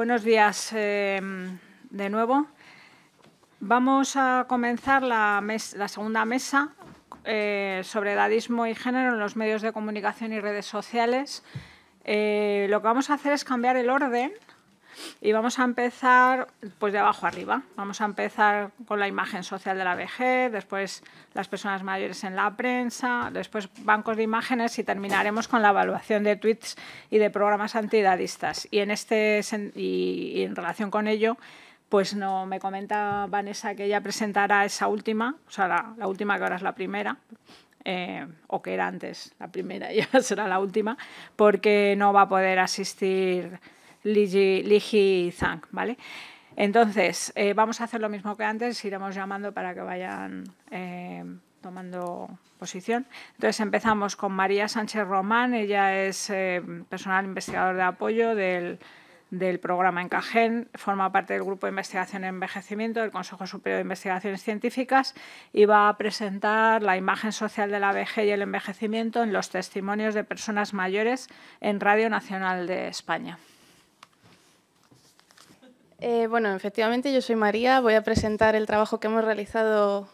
Buenos días de nuevo. Vamos a comenzar la segunda mesa sobre edadismo y género en los medios de comunicación y redes sociales. Lo que vamos a hacer es cambiar el orden y vamos a empezar pues de abajo arriba. Vamos a empezar con la imagen social de la vejez, después las personas mayores en la prensa, después bancos de imágenes y terminaremos con la evaluación de tweets y de programas antiedadistas. Y en relación con ello, pues no me comenta Vanessa que ella presentará esa última, o sea, la última que ahora es la primera. O que era antes la primera y ahora será la última, porque no va a poder asistir Liji Zhang, ¿vale? Entonces, vamos a hacer lo mismo que antes, iremos llamando para que vayan tomando posición. Entonces, empezamos con María Sánchez Román, ella es personal investigador de apoyo del programa Encajen, forma parte del Grupo de Investigación en Envejecimiento del Consejo Superior de Investigaciones Científicas y va a presentar la imagen social de la vejez y el envejecimiento en los testimonios de personas mayores en Radio Nacional de España. Bueno, efectivamente, yo soy María. Voy a presentar el trabajo que hemos realizado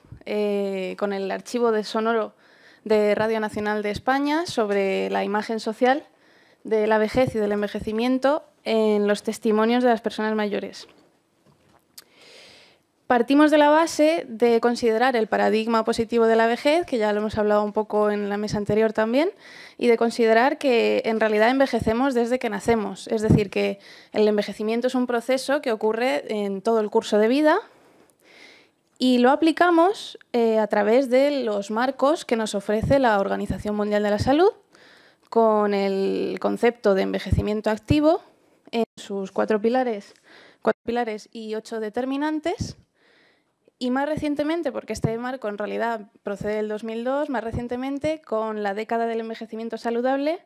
con el archivo de sonoro de Radio Nacional de España sobre la imagen social de la vejez y del envejecimiento en los testimonios de las personas mayores. Partimos de la base de considerar el paradigma positivo de la vejez, que ya lo hemos hablado un poco en la mesa anterior también, y de considerar que en realidad envejecemos desde que nacemos. Es decir, que el envejecimiento es un proceso que ocurre en todo el curso de vida y lo aplicamos a través de los marcos que nos ofrece la Organización Mundial de la Salud, con el concepto de envejecimiento activo en sus cuatro pilares y 8 determinantes. Y más recientemente, porque este marco en realidad procede del 2002, más recientemente con la década del envejecimiento saludable,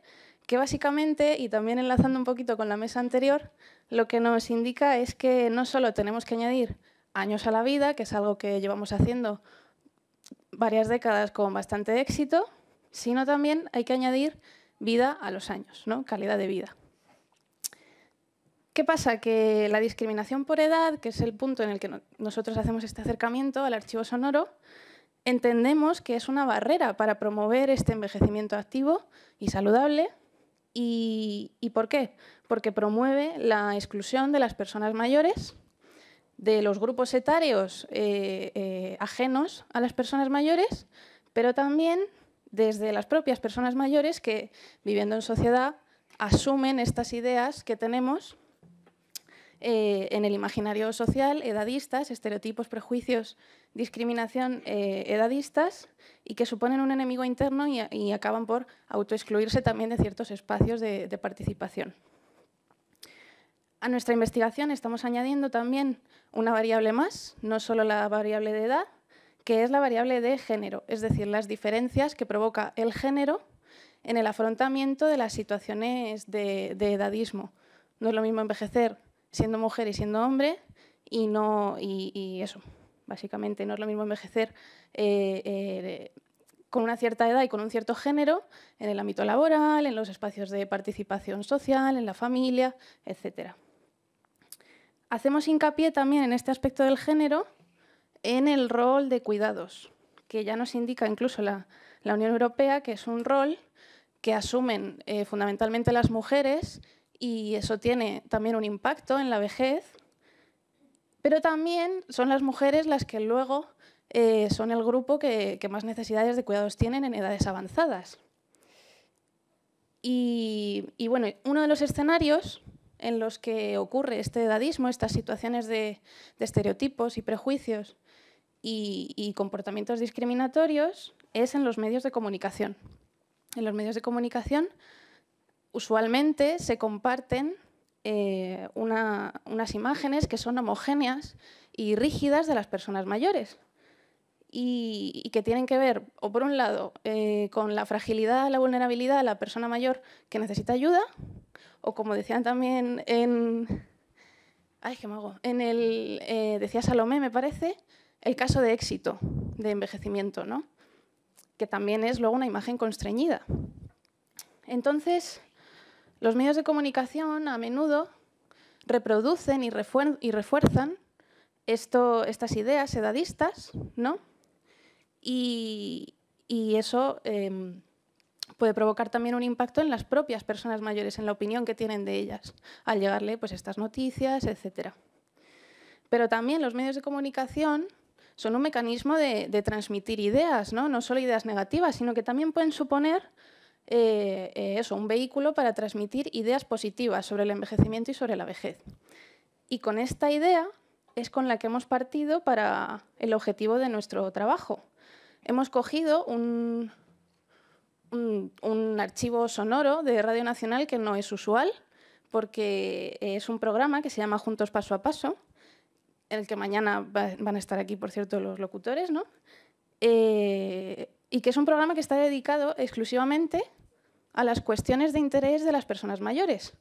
que básicamente, y también enlazando un poquito con la mesa anterior, lo que nos indica es que no solo tenemos que añadir años a la vida, que es algo que llevamos haciendo varias décadas con bastante éxito, sino también hay que añadir vida a los años, ¿no? Calidad de vida. ¿Qué pasa? Que la discriminación por edad, que es el punto en el que nosotros hacemos este acercamiento al archivo sonoro, entendemos que es una barrera para promover este envejecimiento activo y saludable. ¿Y por qué? Porque promueve la exclusión de las personas mayores, de los grupos etarios ajenos a las personas mayores, pero también desde las propias personas mayores que, viviendo en sociedad, asumen estas ideas que tenemos en el imaginario social, edadistas, estereotipos, prejuicios, discriminación edadistas y que suponen un enemigo interno y acaban por autoexcluirse también de ciertos espacios de participación. A nuestra investigación estamos añadiendo también una variable más, no solo la variable de edad, que es la variable de género, es decir, las diferencias que provoca el género en el afrontamiento de las situaciones de edadismo. No es lo mismo envejecer siendo mujer y siendo hombre, y eso, básicamente no es lo mismo envejecer con una cierta edad y con un cierto género en el ámbito laboral, en los espacios de participación social, en la familia, etc. Hacemos hincapié también en este aspecto del género en el rol de cuidados, que ya nos indica incluso la Unión Europea, que es un rol que asumen fundamentalmente las mujeres, y eso tiene también un impacto en la vejez, pero también son las mujeres las que luego son el grupo que más necesidades de cuidados tienen en edades avanzadas. Y bueno, uno de los escenarios en los que ocurre este edadismo, estas situaciones de estereotipos y prejuicios y comportamientos discriminatorios, es en los medios de comunicación. En los medios de comunicación usualmente se comparten unas imágenes que son homogéneas y rígidas de las personas mayores y que tienen que ver, o por un lado, con la fragilidad, la vulnerabilidad de la persona mayor que necesita ayuda, o como decían también decía Salomé, me parece, el caso de éxito de envejecimiento, ¿no? Que también es luego una imagen constreñida. Entonces, los medios de comunicación a menudo reproducen y refuerzan estas ideas edadistas, ¿no? Y eso puede provocar también un impacto en las propias personas mayores, en la opinión que tienen de ellas, al llegarle pues, estas noticias, etc. Pero también los medios de comunicación son un mecanismo de transmitir ideas, ¿no? No solo ideas negativas, sino que también pueden suponer un vehículo para transmitir ideas positivas sobre el envejecimiento y sobre la vejez. Y con esta idea es con la que hemos partido para el objetivo de nuestro trabajo. Hemos cogido un archivo sonoro de Radio Nacional que no es usual, porque es un programa que se llama Juntos Paso a Paso, en el que mañana van a estar aquí, por cierto, los locutores, ¿no? Y que es un programa que está dedicado exclusivamente a las cuestiones de interés de las personas mayores.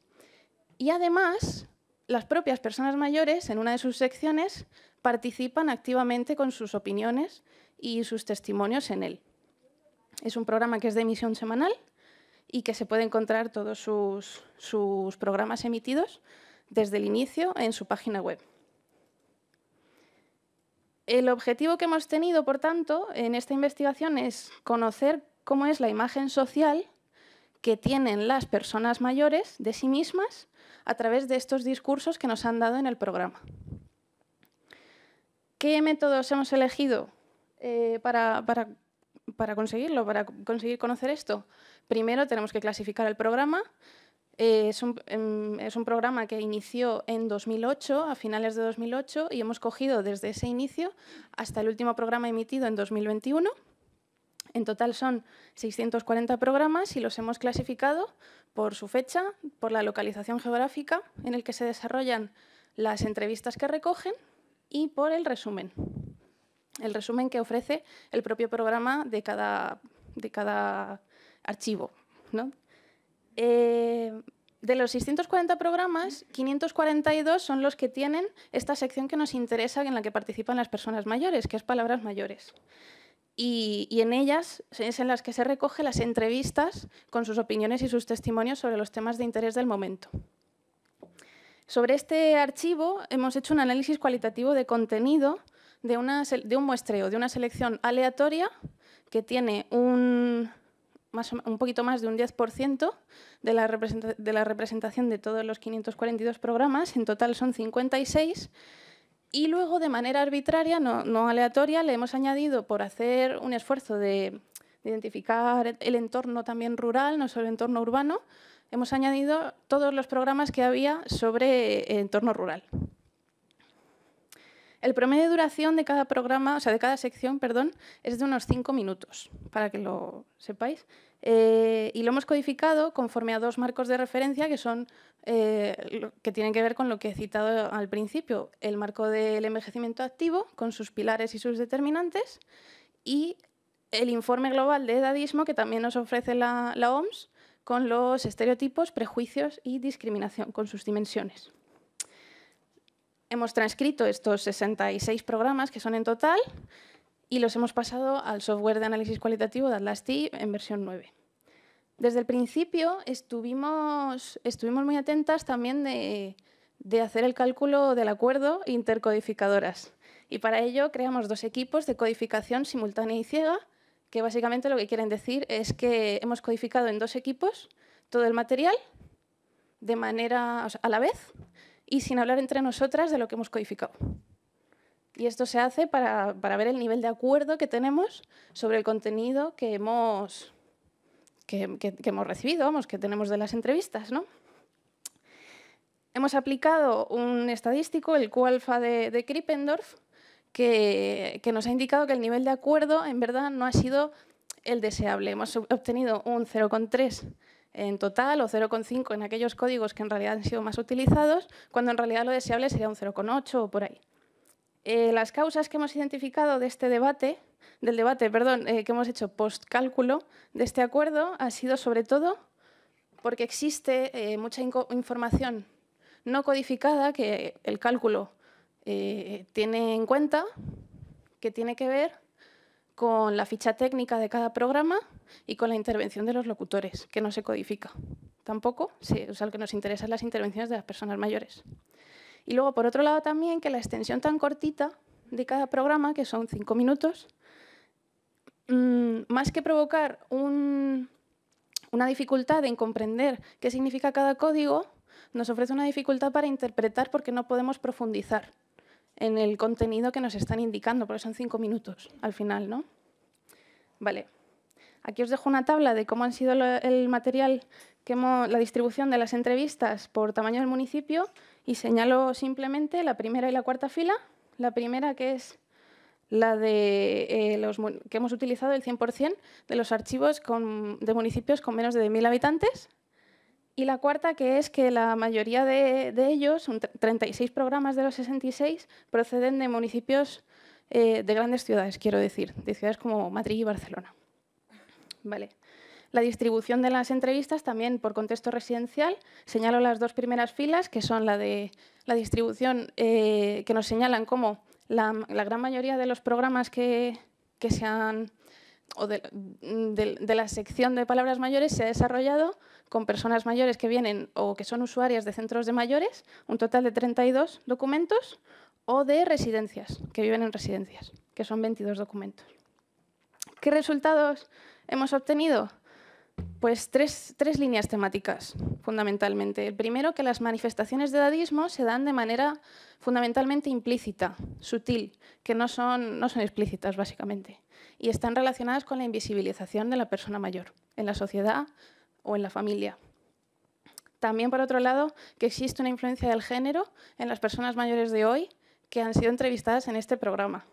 Y además, las propias personas mayores, en una de sus secciones, participan activamente con sus opiniones y sus testimonios en él. Es un programa que es de emisión semanal y que se puede encontrar todos sus programas emitidos desde el inicio en su página web. El objetivo que hemos tenido, por tanto, en esta investigación es conocer cómo es la imagen social que tienen las personas mayores de sí mismas a través de estos discursos que nos han dado en el programa. ¿Qué métodos hemos elegido para conseguirlo, para conseguir conocer esto? Primero tenemos que clasificar el programa. Es un programa que inició en 2008, a finales de 2008, y hemos cogido desde ese inicio hasta el último programa emitido en 2021. En total son 640 programas y los hemos clasificado por su fecha, por la localización geográfica en el que se desarrollan las entrevistas que recogen y por el resumen que ofrece el propio programa de cada archivo, ¿no? De los 640 programas, 542 son los que tienen esta sección que nos interesa, en la que participan las personas mayores, que es Palabras Mayores. Y en ellas es en las que se recogen las entrevistas con sus opiniones y sus testimonios sobre los temas de interés del momento. Sobre este archivo hemos hecho un análisis cualitativo de contenido de un muestreo, de una selección aleatoria que tiene un poquito más de un 10% de la representación de todos los 542 programas. En total son 56. Y luego, de manera arbitraria, no aleatoria, le hemos añadido, por hacer un esfuerzo de identificar el entorno también rural, no solo el entorno urbano, hemos añadido todos los programas que había sobre el entorno rural. El promedio de duración de cada programa, o sea, de cada sección, perdón, es de unos 5 minutos, para que lo sepáis. Y lo hemos codificado conforme a dos marcos de referencia que son que tienen que ver con lo que he citado al principio: el marco del envejecimiento activo, con sus pilares y sus determinantes, y el informe global de edadismo, que también nos ofrece la OMS, con los estereotipos, prejuicios y discriminación, con sus dimensiones. Hemos transcrito estos 66 programas, que son en total, y los hemos pasado al software de análisis cualitativo de Atlas-T en versión 9. Desde el principio estuvimos muy atentas también de hacer el cálculo del acuerdo intercodificadoras. Y para ello creamos dos equipos de codificación simultánea y ciega, que básicamente lo que quieren decir es que hemos codificado en dos equipos todo el material de manera, a la vez, y sin hablar entre nosotras de lo que hemos codificado. Y esto se hace para ver el nivel de acuerdo que tenemos sobre el contenido que hemos recibido, que tenemos de las entrevistas, ¿no? Hemos aplicado un estadístico, el Q-alfa de Krippendorf, que nos ha indicado que el nivel de acuerdo en verdad no ha sido el deseable. Hemos obtenido un 0,3 en total o 0,5 en aquellos códigos que en realidad han sido más utilizados, cuando en realidad lo deseable sería un 0,8 o por ahí. Las causas que hemos identificado de este debate, que hemos hecho post-cálculo de este acuerdo, ha sido sobre todo porque existe mucha información no codificada que el cálculo tiene en cuenta, que tiene que ver con la ficha técnica de cada programa y con la intervención de los locutores, que no se codifica. Tampoco, o sea, lo que nos interesa es las intervenciones de las personas mayores. Y luego, por otro lado, también que la extensión tan cortita de cada programa, que son 5 minutos, más que provocar una dificultad en comprender qué significa cada código, nos ofrece una dificultad para interpretar porque no podemos profundizar en el contenido que nos están indicando, porque son 5 minutos al final, ¿no? Vale. Aquí os dejo una tabla de cómo han sido el material, la distribución de las entrevistas por tamaño del municipio y señalo simplemente la primera y la cuarta fila. La primera, que es la de que hemos utilizado el 100% de los archivos de municipios con menos de 10.000 habitantes. Y la cuarta, que es que la mayoría de ellos, 36 programas de los 66, proceden de municipios de grandes ciudades, quiero decir, de ciudades como Madrid y Barcelona. Vale. La distribución de las entrevistas también por contexto residencial. Señalo las dos primeras filas, que son la de la distribución que nos señalan como la gran mayoría de los programas que se han, o de la sección de palabras mayores se ha desarrollado con personas mayores que vienen o que son usuarias de centros de mayores, un total de 32 documentos, o de residencias, que viven en residencias, que son 22 documentos. ¿Qué resultados hemos obtenido? Pues tres líneas temáticas, fundamentalmente. El primero, que las manifestaciones de edadismo se dan de manera fundamentalmente implícita, sutil, que no son explícitas, básicamente, y están relacionadas con la invisibilización de la persona mayor en la sociedad o en la familia. También, por otro lado, que existe una influencia del género en las personas mayores de hoy que han sido entrevistadas en este programa.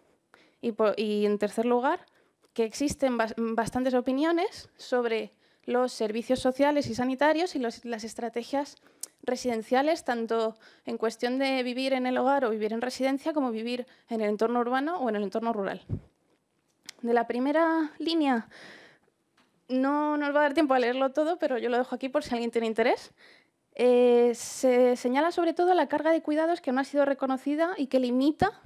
Y en tercer lugar, que existen bastantes opiniones sobre los servicios sociales y sanitarios y las estrategias residenciales, tanto en cuestión de vivir en el hogar o vivir en residencia, como vivir en el entorno urbano o en el entorno rural. De la primera línea, no nos va a dar tiempo a leerlo todo, pero yo lo dejo aquí por si alguien tiene interés. Se señala sobre todo la carga de cuidados que no ha sido reconocida y que limita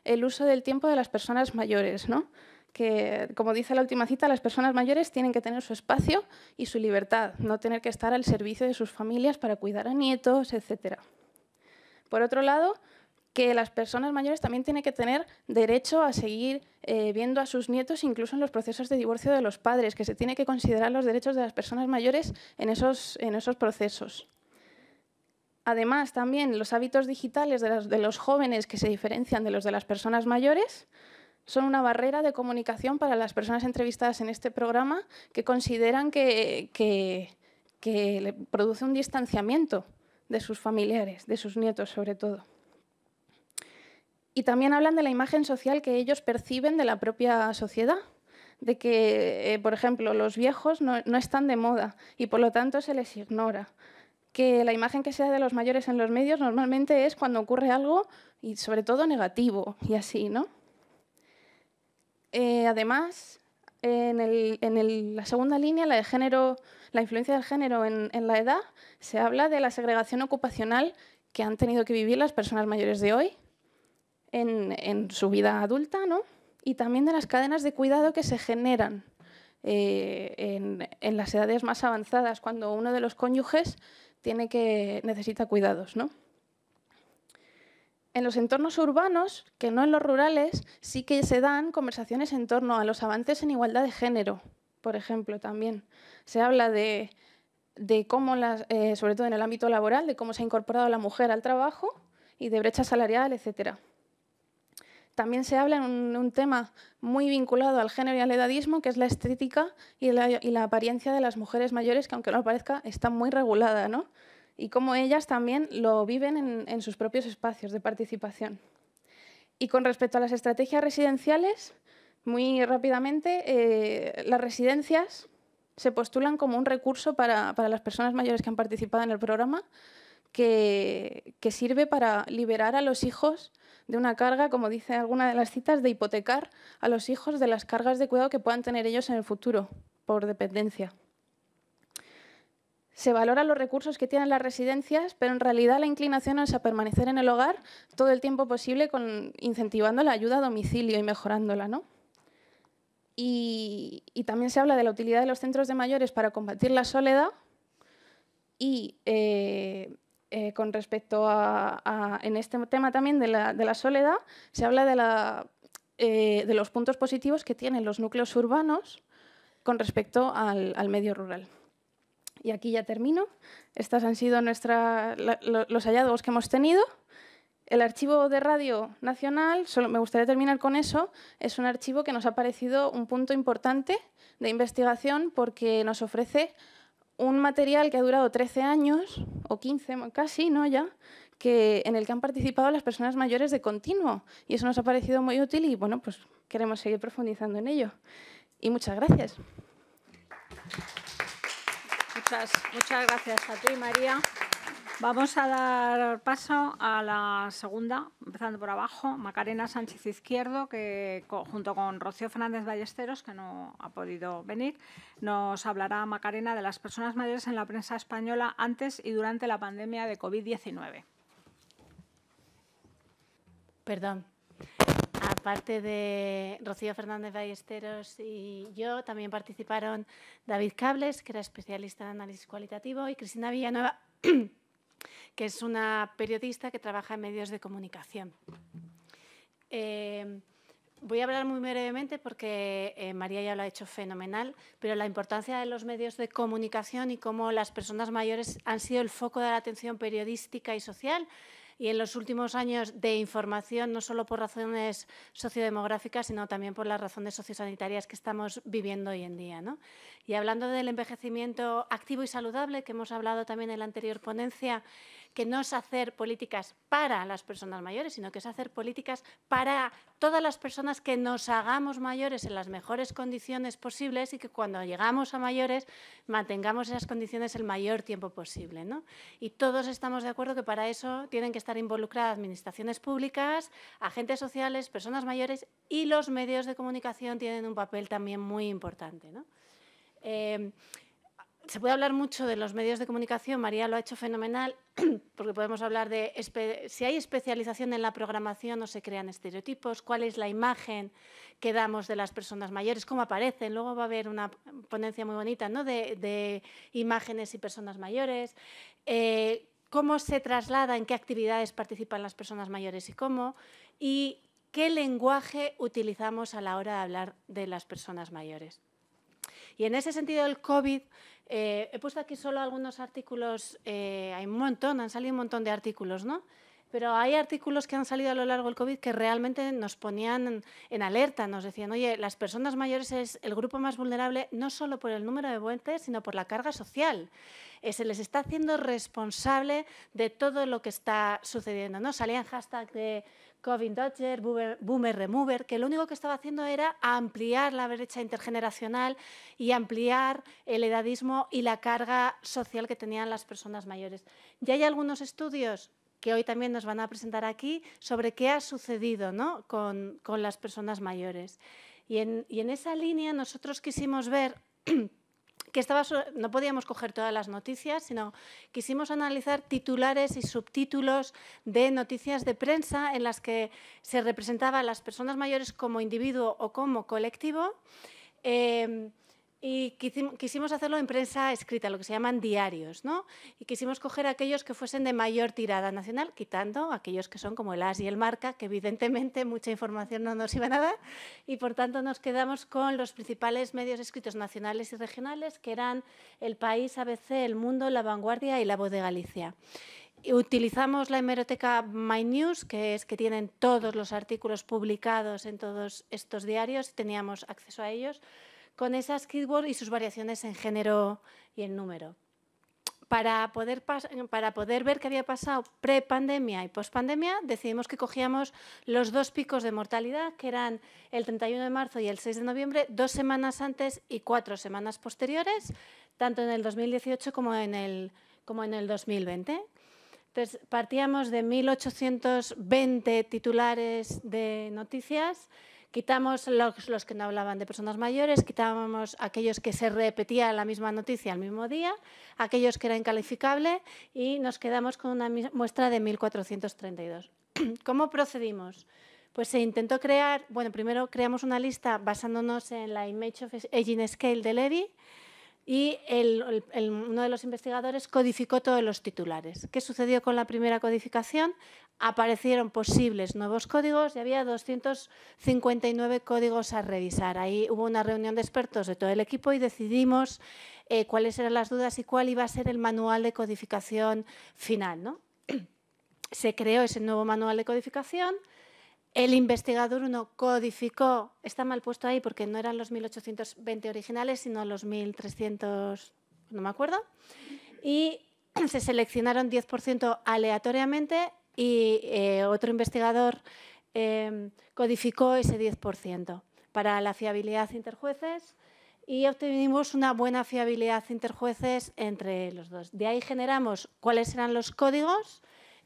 el uso del tiempo de las personas mayores, ¿no? Que, como dice la última cita, las personas mayores tienen que tener su espacio y su libertad, no tener que estar al servicio de sus familias para cuidar a nietos, etc. Por otro lado, que las personas mayores también tienen que tener derecho a seguir viendo a sus nietos incluso en los procesos de divorcio de los padres, que se tiene que considerar los derechos de las personas mayores en esos procesos. Además, también los hábitos digitales de los jóvenes que se diferencian de los de las personas mayores son una barrera de comunicación para las personas entrevistadas en este programa, que consideran que le produce un distanciamiento de sus familiares, de sus nietos sobre todo. Y también hablan de la imagen social que ellos perciben de la propia sociedad, de que, por ejemplo, los viejos no están de moda y por lo tanto se les ignora. Que la imagen que se da de los mayores en los medios normalmente es cuando ocurre algo y sobre todo negativo y así, ¿no? Además, en la segunda línea, la de género, la influencia del género en la edad, se habla de la segregación ocupacional que han tenido que vivir las personas mayores de hoy en su vida adulta, ¿no? Y también de las cadenas de cuidado que se generan en las edades más avanzadas, cuando uno de los cónyuges necesita cuidados, ¿no? En los entornos urbanos, que no en los rurales, sí que se dan conversaciones en torno a los avances en igualdad de género, por ejemplo, también. Se habla de cómo, sobre todo en el ámbito laboral, de cómo se ha incorporado la mujer al trabajo y de brecha salarial, etc. También se habla en un tema muy vinculado al género y al edadismo, que es la estética y la apariencia de las mujeres mayores, que aunque no lo parezca, está muy regulada, ¿no? Y cómo ellas también lo viven en sus propios espacios de participación. Y con respecto a las estrategias residenciales, muy rápidamente, las residencias se postulan como un recurso para las personas mayores que han participado en el programa, que sirve para liberar a los hijos de una carga, como dice alguna de las citas, de hipotecar a los hijos de las cargas de cuidado que puedan tener ellos en el futuro por dependencia. Se valoran los recursos que tienen las residencias, pero en realidad la inclinación es a permanecer en el hogar todo el tiempo posible, incentivando la ayuda a domicilio y mejorándola, ¿no? Y también se habla de la utilidad de los centros de mayores para combatir la soledad y con respecto en este tema también de la soledad, se habla de los puntos positivos que tienen los núcleos urbanos con respecto al medio rural. Y aquí ya termino. Estos han sido los hallazgos que hemos tenido. El archivo de Radio Nacional, solo me gustaría terminar con eso, es un archivo que nos ha parecido un punto importante de investigación porque nos ofrece un material que ha durado 13 años, o 15 casi, ¿no? Ya, en el que han participado las personas mayores de continuo. Y eso nos ha parecido muy útil y, bueno, pues queremos seguir profundizando en ello. Y muchas gracias. Muchas gracias a ti, María. Vamos a dar paso a la segunda, empezando por abajo, Macarena Sánchez Izquierdo, que junto con Rocío Fernández Ballesteros, que no ha podido venir, nos hablará, Macarena, de las personas mayores en la prensa española antes y durante la pandemia de COVID-19. Perdón. Aparte de Rocío Fernández Ballesteros y yo, también participaron David Cables, que era especialista en análisis cualitativo, y Cristina Villanueva, que es una periodista que trabaja en medios de comunicación. Voy a hablar muy brevemente porque María ya lo ha hecho fenomenal, pero la importancia de los medios de comunicación y cómo las personas mayores han sido el foco de la atención periodística y social, y en los últimos años de información, no solo por razones sociodemográficas, sino también por las razones sociosanitarias que estamos viviendo hoy en día, ¿no? Y hablando del envejecimiento activo y saludable, que hemos hablado también en la anterior ponencia, que no es hacer políticas para las personas mayores, sino que es hacer políticas para todas las personas que nos hagamos mayores en las mejores condiciones posibles y que cuando llegamos a mayores mantengamos esas condiciones el mayor tiempo posible, ¿no? Y todos estamos de acuerdo que para eso tienen que estar involucradas administraciones públicas, agentes sociales, personas mayores, y los medios de comunicación tienen un papel también muy importante, ¿no? Se puede hablar mucho de los medios de comunicación, María lo ha hecho fenomenal, porque podemos hablar de si hay especialización en la programación o se crean estereotipos, cuál es la imagen que damos de las personas mayores, cómo aparecen. Luego va a haber una ponencia muy bonita, ¿no?, de imágenes y personas mayores, cómo se traslada, en qué actividades participan las personas mayores y cómo, y qué lenguaje utilizamos a la hora de hablar de las personas mayores. Y en ese sentido, el COVID, he puesto aquí solo algunos artículos, hay un montón, han salido un montón de artículos, ¿no? Pero hay artículos que han salido a lo largo del COVID que realmente nos ponían en alerta, nos decían, oye, las personas mayores es el grupo más vulnerable no solo por el número de muertes, sino por la carga social. Se les está haciendo responsable de todo lo que está sucediendo, ¿no? Salían hashtag de COVID Dodger, Boomer Remover, que lo único que estaba haciendo era ampliar la brecha intergeneracional y ampliar el edadismo y la carga social que tenían las personas mayores. Ya hay algunos estudios que hoy también nos van a presentar aquí, sobre qué ha sucedido, ¿no?, con las personas mayores. Y en esa línea nosotros quisimos ver que no podíamos coger todas las noticias, sino quisimos analizar titulares y subtítulos de noticias de prensa en las que se representaban a las personas mayores como individuo o como colectivo, y quisimos hacerlo en prensa escrita, lo que se llaman diarios, ¿no? Y quisimos coger aquellos que fuesen de mayor tirada nacional, quitando aquellos que son como el As y el Marca, que evidentemente mucha información no nos iban a dar, y por tanto nos quedamos con los principales medios escritos nacionales y regionales, que eran El País, ABC, El Mundo, La Vanguardia y La Voz de Galicia. Utilizamos la hemeroteca MyNews, que tienen todos los artículos publicados en todos estos diarios, y teníamos acceso a ellos, con esas keywords y sus variaciones en género y en número. Para poder ver qué había pasado pre-pandemia y post-pandemia, decidimos que cogíamos los dos picos de mortalidad, que eran el 31 de marzo y el 6 de noviembre, 2 semanas antes y 4 semanas posteriores, tanto en el 2018 como en el 2020. Entonces, partíamos de 1.820 titulares de noticias. Quitamos los que no hablaban de personas mayores, quitábamos aquellos que se repetía la misma noticia al mismo día, aquellos que era incalificable, y nos quedamos con una muestra de 1.432. ¿Cómo procedimos? Pues se intentó crear, bueno, primero creamos una lista basándonos en la Image of Aging Scale de Levy, y uno de los investigadores codificó todos los titulares. ¿Qué sucedió con la primera codificación? Aparecieron posibles nuevos códigos y había 259 códigos a revisar. Ahí hubo una reunión de expertos de todo el equipo y decidimos cuáles eran las dudas y cuál iba a ser el manual de codificación final, ¿no? Se creó ese nuevo manual de codificación. El investigador 1 codificó, está mal puesto ahí porque no eran los 1820 originales, sino los 1300, no me acuerdo, y se seleccionaron 10% aleatoriamente y otro investigador codificó ese 10% para la fiabilidad interjueces y obtuvimos una buena fiabilidad interjueces entre los dos. De ahí generamos cuáles eran los códigos.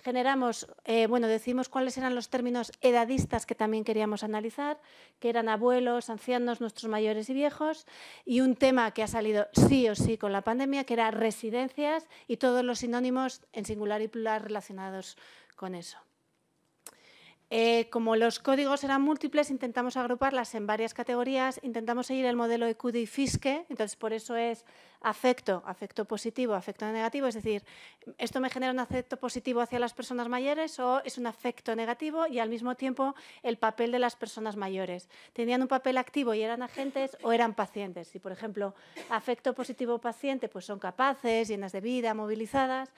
Decidimos cuáles eran los términos edadistas que también queríamos analizar, que eran abuelos, ancianos, nuestros mayores y viejos, y un tema que ha salido sí o sí con la pandemia, que era residencias y todos los sinónimos en singular y plural relacionados con eso. Como los códigos eran múltiples, intentamos agruparlas en varias categorías, intentamos seguir el modelo de Cuda y Fiske, entonces por eso es afecto positivo, afecto negativo, es decir, esto me genera un afecto positivo hacia las personas mayores o es un afecto negativo y al mismo tiempo el papel de las personas mayores. ¿Tenían un papel activo y eran agentes o eran pacientes? Si, por ejemplo, afecto positivo paciente, pues son capaces, llenas de vida, movilizadas.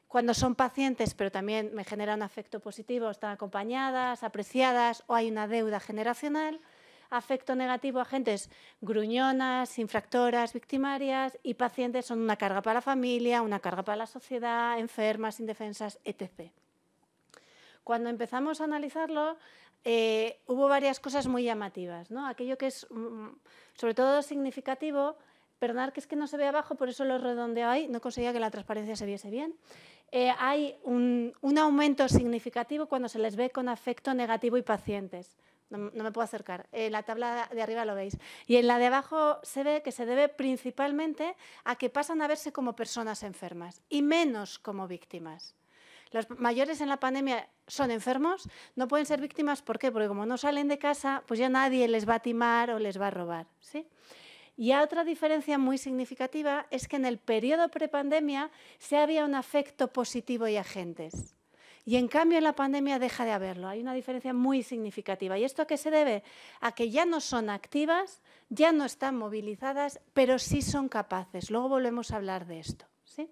Cuando son pacientes, pero también me genera un afecto positivo, están acompañadas, apreciadas o hay una deuda generacional. Afecto negativo, agentes gruñonas, infractoras, victimarias y pacientes son una carga para la familia, una carga para la sociedad, enfermas, indefensas, etc. Cuando empezamos a analizarlo, hubo varias cosas muy llamativas, ¿no? Aquello que es sobre todo significativo, perdonad que es que no se ve abajo, por eso lo redondeo ahí, no conseguía que la transparencia se viese bien. Hay un aumento significativo cuando se les ve con afecto negativo y pacientes. No me puedo acercar. En la tabla de arriba lo veis. Y en la de abajo se ve que se debe principalmente a que pasan a verse como personas enfermas y menos como víctimas. Los mayores en la pandemia son enfermos, no pueden ser víctimas. ¿Por qué? Porque como no salen de casa, pues ya nadie les va a timar o les va a robar, ¿sí? Y otra diferencia muy significativa es que en el periodo prepandemia sí había un afecto positivo y agentes. Y en cambio en la pandemia deja de haberlo. Hay una diferencia muy significativa. ¿Y esto a qué se debe? A que ya no son activas, ya no están movilizadas, pero sí son capaces. Luego volvemos a hablar de esto, ¿sí?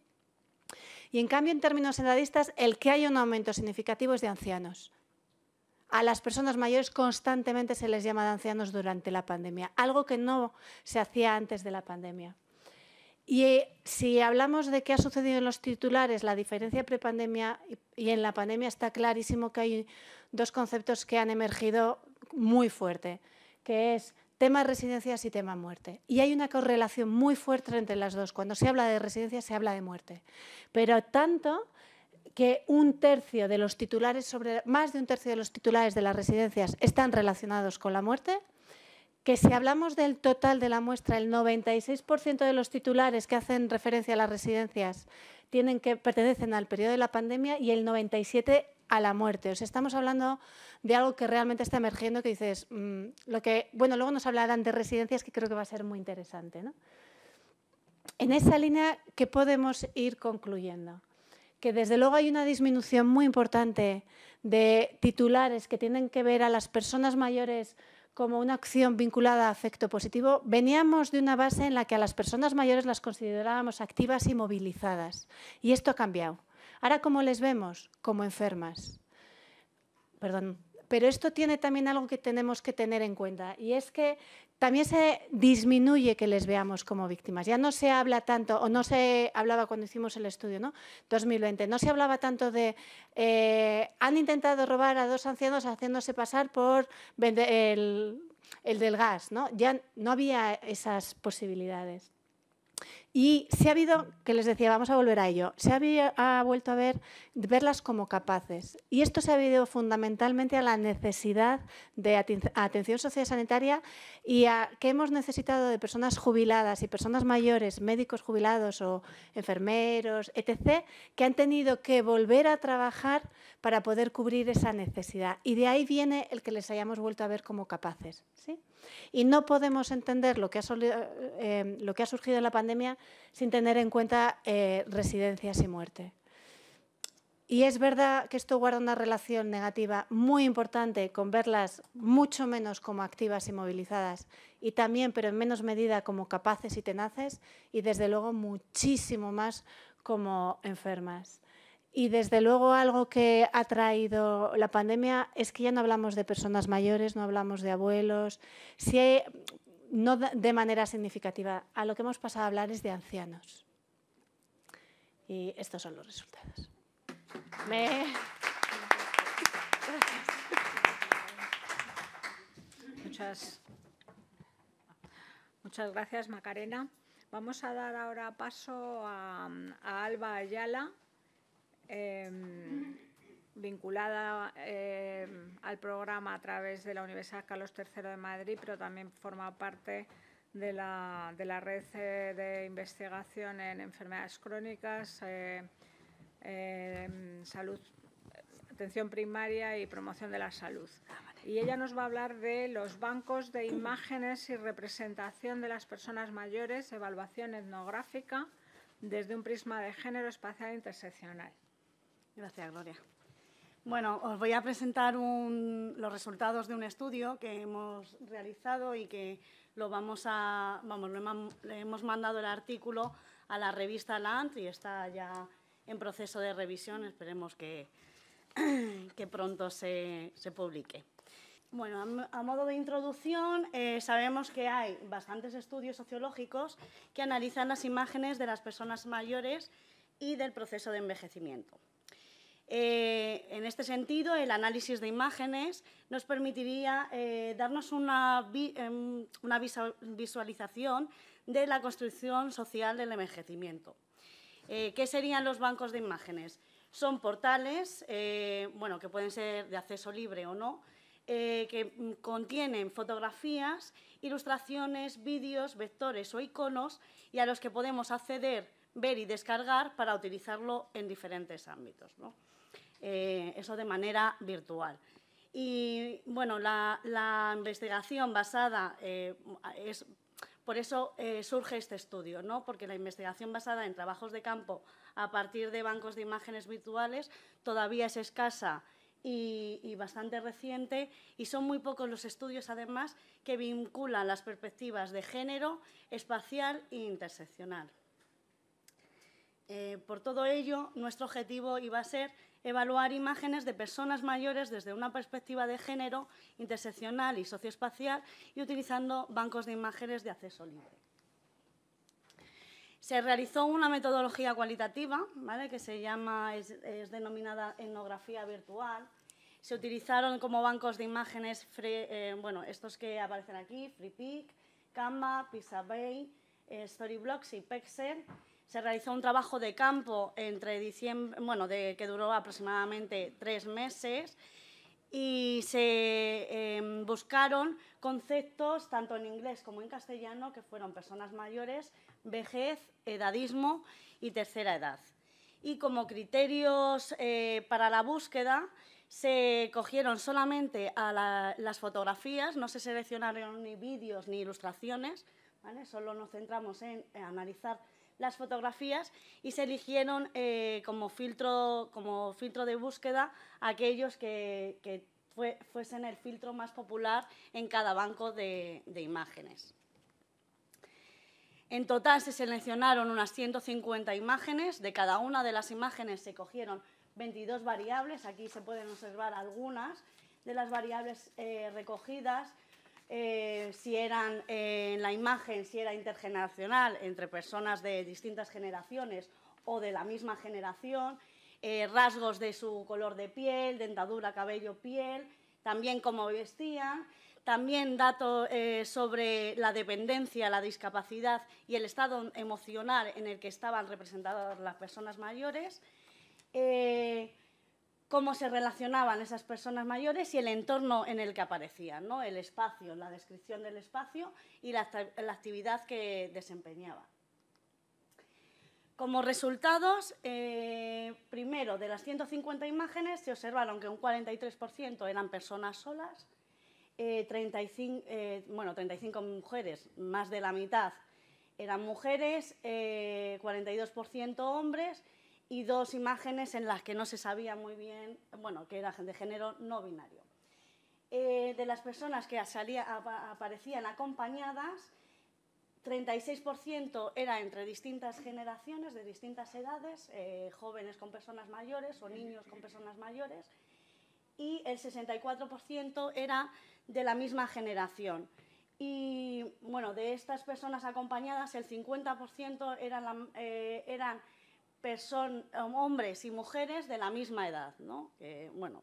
Y en cambio en términos edadistas, el que haya un aumento significativo es de ancianos. A las personas mayores constantemente se les llama de ancianos durante la pandemia, algo que no se hacía antes de la pandemia. Y si hablamos de qué ha sucedido en los titulares, la diferencia prepandemia y en la pandemia, está clarísimo que hay dos conceptos que han emergido muy fuerte, que es tema residencias y tema muerte. Y hay una correlación muy fuerte entre las dos. Cuando se habla de residencias se habla de muerte. Pero tanto que más de un tercio de los titulares de las residencias están relacionados con la muerte, que si hablamos del total de la muestra, el 96% de los titulares que hacen referencia a las residencias pertenecen al periodo de la pandemia y el 97% a la muerte. O sea, estamos hablando de algo que realmente está emergiendo, que dices, luego nos hablarán de residencias, que creo que va a ser muy interesante, ¿no? En esa línea, ¿qué podemos ir concluyendo? Que desde luego hay una disminución muy importante de titulares que tienen que ver a las personas mayores como una acción vinculada a afecto positivo. Veníamos de una base en la que a las personas mayores las considerábamos activas y movilizadas. Y esto ha cambiado. Ahora, ¿cómo les vemos? Como enfermas. Perdón. Pero esto tiene también algo que tenemos que tener en cuenta, y es que también se disminuye que les veamos como víctimas. Ya no se habla tanto, o no se hablaba cuando hicimos el estudio, ¿no? 2020, no se hablaba tanto de han intentado robar a dos ancianos haciéndose pasar por el del gas, ¿no? Ya no había esas posibilidades. Y se ha habido, que les decía, vamos a volver a ello, ha vuelto a verlas como capaces. Y esto se ha debido fundamentalmente a la necesidad de atención sociosanitaria y a que hemos necesitado de personas jubiladas y personas mayores, médicos jubilados o enfermeros, etc., que han tenido que volver a trabajar para poder cubrir esa necesidad. Y de ahí viene el que les hayamos vuelto a ver como capaces, ¿sí? Y no podemos entender lo que ha surgido en la pandemia sin tener en cuenta residencias y muerte. Y es verdad que esto guarda una relación negativa muy importante con verlas mucho menos como activas y movilizadas y también, pero en menos medida, como capaces y tenaces y desde luego muchísimo más como enfermas. Y desde luego algo que ha traído la pandemia es que ya no hablamos de personas mayores, no hablamos de abuelos, no de manera significativa. A lo que hemos pasado a hablar es de ancianos. Y estos son los resultados. Muchas gracias, Macarena. Vamos a dar ahora paso a Alba Ayala, vinculada al programa a través de la Universidad Carlos III de Madrid, pero también forma parte de la red de investigación en enfermedades crónicas, salud, atención primaria y promoción de la salud. Y ella nos va a hablar de los bancos de imágenes y representación de las personas mayores, evaluación etnográfica desde un prisma de género espacial interseccional. Gracias, Gloria. Bueno, os voy a presentar los resultados de un estudio que hemos realizado y que le hemos mandado el artículo a la revista Land y está ya en proceso de revisión. Esperemos que pronto se publique. Bueno, a modo de introducción, sabemos que hay bastantes estudios sociológicos que analizan las imágenes de las personas mayores y del proceso de envejecimiento. En este sentido, el análisis de imágenes nos permitiría darnos una visualización de la construcción social del envejecimiento. ¿Qué serían los bancos de imágenes? Son portales, que pueden ser de acceso libre o no, que contienen fotografías, ilustraciones, vídeos, vectores o iconos y a los que podemos acceder, ver y descargar para utilizarlo en diferentes ámbitos, ¿no? Eso de manera virtual. Y, bueno, la investigación basada por eso surge este estudio, ¿no? Porque la investigación basada en trabajos de campo a partir de bancos de imágenes virtuales todavía es escasa y bastante reciente, y son muy pocos los estudios, además, que vinculan las perspectivas de género, espacial e interseccional. Por todo ello, nuestro objetivo iba a ser evaluar imágenes de personas mayores desde una perspectiva de género, interseccional y socioespacial y utilizando bancos de imágenes de acceso libre. Se realizó una metodología cualitativa, ¿vale?, que es denominada etnografía virtual. Se utilizaron como bancos de imágenes, estos que aparecen aquí, FreePic, Canva, Pixabay, Storyblocks y Pexel. Se realizó un trabajo de campo que duró aproximadamente 3 meses y se buscaron conceptos tanto en inglés como en castellano que fueron personas mayores, vejez, edadismo y tercera edad. Y como criterios para la búsqueda se cogieron solamente a las fotografías, no se seleccionaron ni vídeos ni ilustraciones, ¿vale? Solo nos centramos en analizar las fotografías y se eligieron como filtro de búsqueda aquellos que fuesen el filtro más popular en cada banco de imágenes. En total se seleccionaron unas 150 imágenes. De cada una de las imágenes se cogieron 22 variables. Aquí se pueden observar algunas de las variables recogidas. Si eran en la imagen, si era intergeneracional entre personas de distintas generaciones o de la misma generación, rasgos de su color de piel, dentadura, cabello, piel, también cómo vestían, también datos sobre la dependencia, la discapacidad y el estado emocional en el que estaban representadas las personas mayores, cómo se relacionaban esas personas mayores y el entorno en el que aparecían, ¿no? El espacio, la descripción del espacio y la actividad que desempeñaban. Como resultados, primero, de las 150 imágenes se observaron que un 43% eran personas solas 35 mujeres, más de la mitad eran mujeres, 42% hombres y 2 imágenes en las que no se sabía muy bien, bueno, que eran de género no binario. De las personas que aparecían acompañadas, 36% era entre distintas generaciones, de distintas edades, jóvenes con personas mayores o niños con personas mayores, y el 64% era de la misma generación. Y, bueno, de estas personas acompañadas, el 50% eran hombres y mujeres de la misma edad, ¿no? Bueno,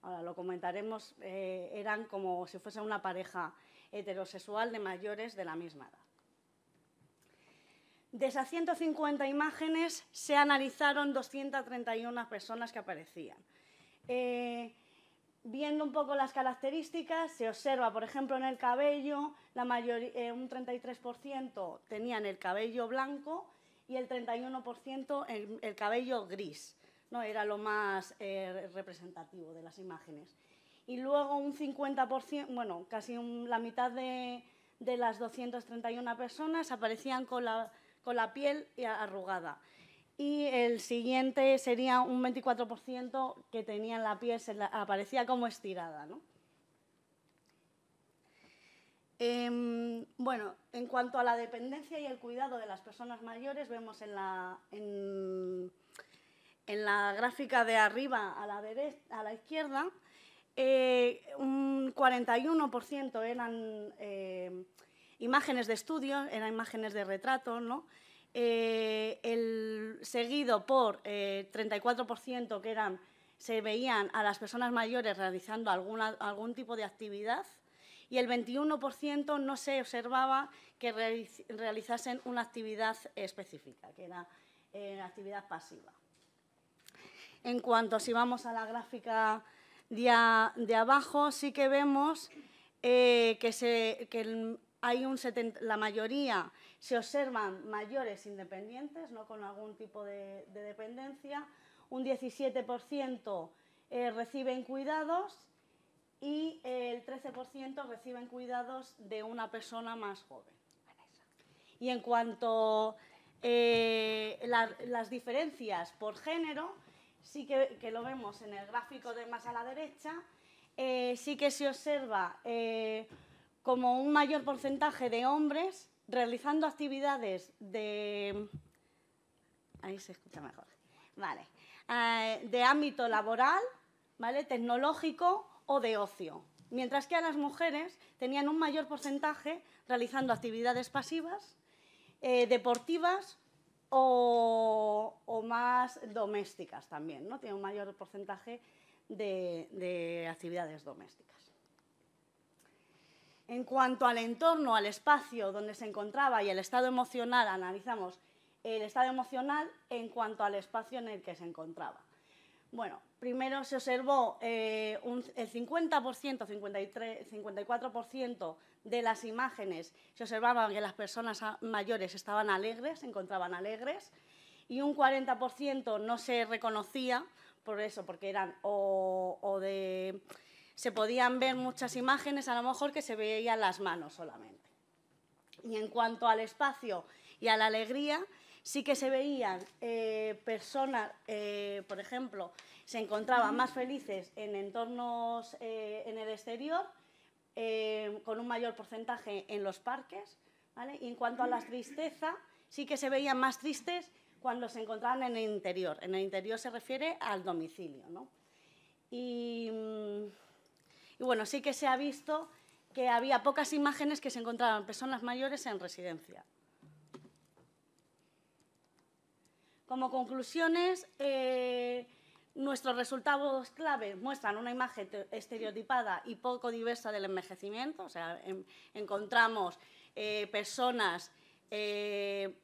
ahora lo comentaremos, eran como si fuese una pareja heterosexual de mayores de la misma edad. De esas 150 imágenes se analizaron 231 personas que aparecían. Viendo un poco las características, se observa, por ejemplo, en el cabello, un 33% tenían el cabello blanco y el 31% el cabello gris, ¿no? Era lo más representativo de las imágenes. Y luego un 50%, bueno, casi la mitad de las 231 personas aparecían con la piel arrugada. Y el siguiente sería un 24% que tenían la piel, aparecía como estirada, ¿no? Bueno, en cuanto a la dependencia y el cuidado de las personas mayores, vemos en la gráfica de arriba a la izquierda, un 41% eran imágenes de estudio, eran imágenes de retrato, ¿no? Seguido por 34% que se veían a las personas mayores realizando algún tipo de actividad, y el 21% no se observaba que realizasen una actividad específica, que era actividad pasiva. En cuanto, si vamos a la gráfica de abajo, sí que vemos que la mayoría se observan mayores independientes, no con algún tipo de dependencia, un 17% reciben cuidados y el 13% reciben cuidados de una persona más joven. Y en cuanto a las diferencias por género, sí que lo vemos en el gráfico de más a la derecha, sí que se observa como un mayor porcentaje de hombres realizando actividades ahí se escucha mejor, vale, de ámbito laboral, ¿vale?, tecnológico o de ocio, mientras que a las mujeres tenían un mayor porcentaje realizando actividades pasivas, deportivas o más domésticas también, ¿no? Tiene un mayor porcentaje de actividades domésticas. En cuanto al entorno, al espacio donde se encontraba y el estado emocional, analizamos el estado emocional en cuanto al espacio en el que se encontraba. Bueno, primero se observó el 54% de las imágenes, se observaban que las personas mayores estaban alegres, se encontraban alegres, y un 40% no se reconocía por eso, porque eran se podían ver muchas imágenes, a lo mejor que se veían las manos solamente. Y en cuanto al espacio y a la alegría, sí que se veían personas, por ejemplo, se encontraban más felices en entornos en el exterior, con un mayor porcentaje en los parques, ¿vale? Y en cuanto a la tristeza, sí que se veían más tristes cuando se encontraban en el interior. En el interior se refiere al domicilio, ¿no? Y bueno, sí que se ha visto que había pocas imágenes que se encontraban personas mayores en residencia. Como conclusiones, nuestros resultados clave muestran una imagen estereotipada y poco diversa del envejecimiento. O sea, encontramos personas de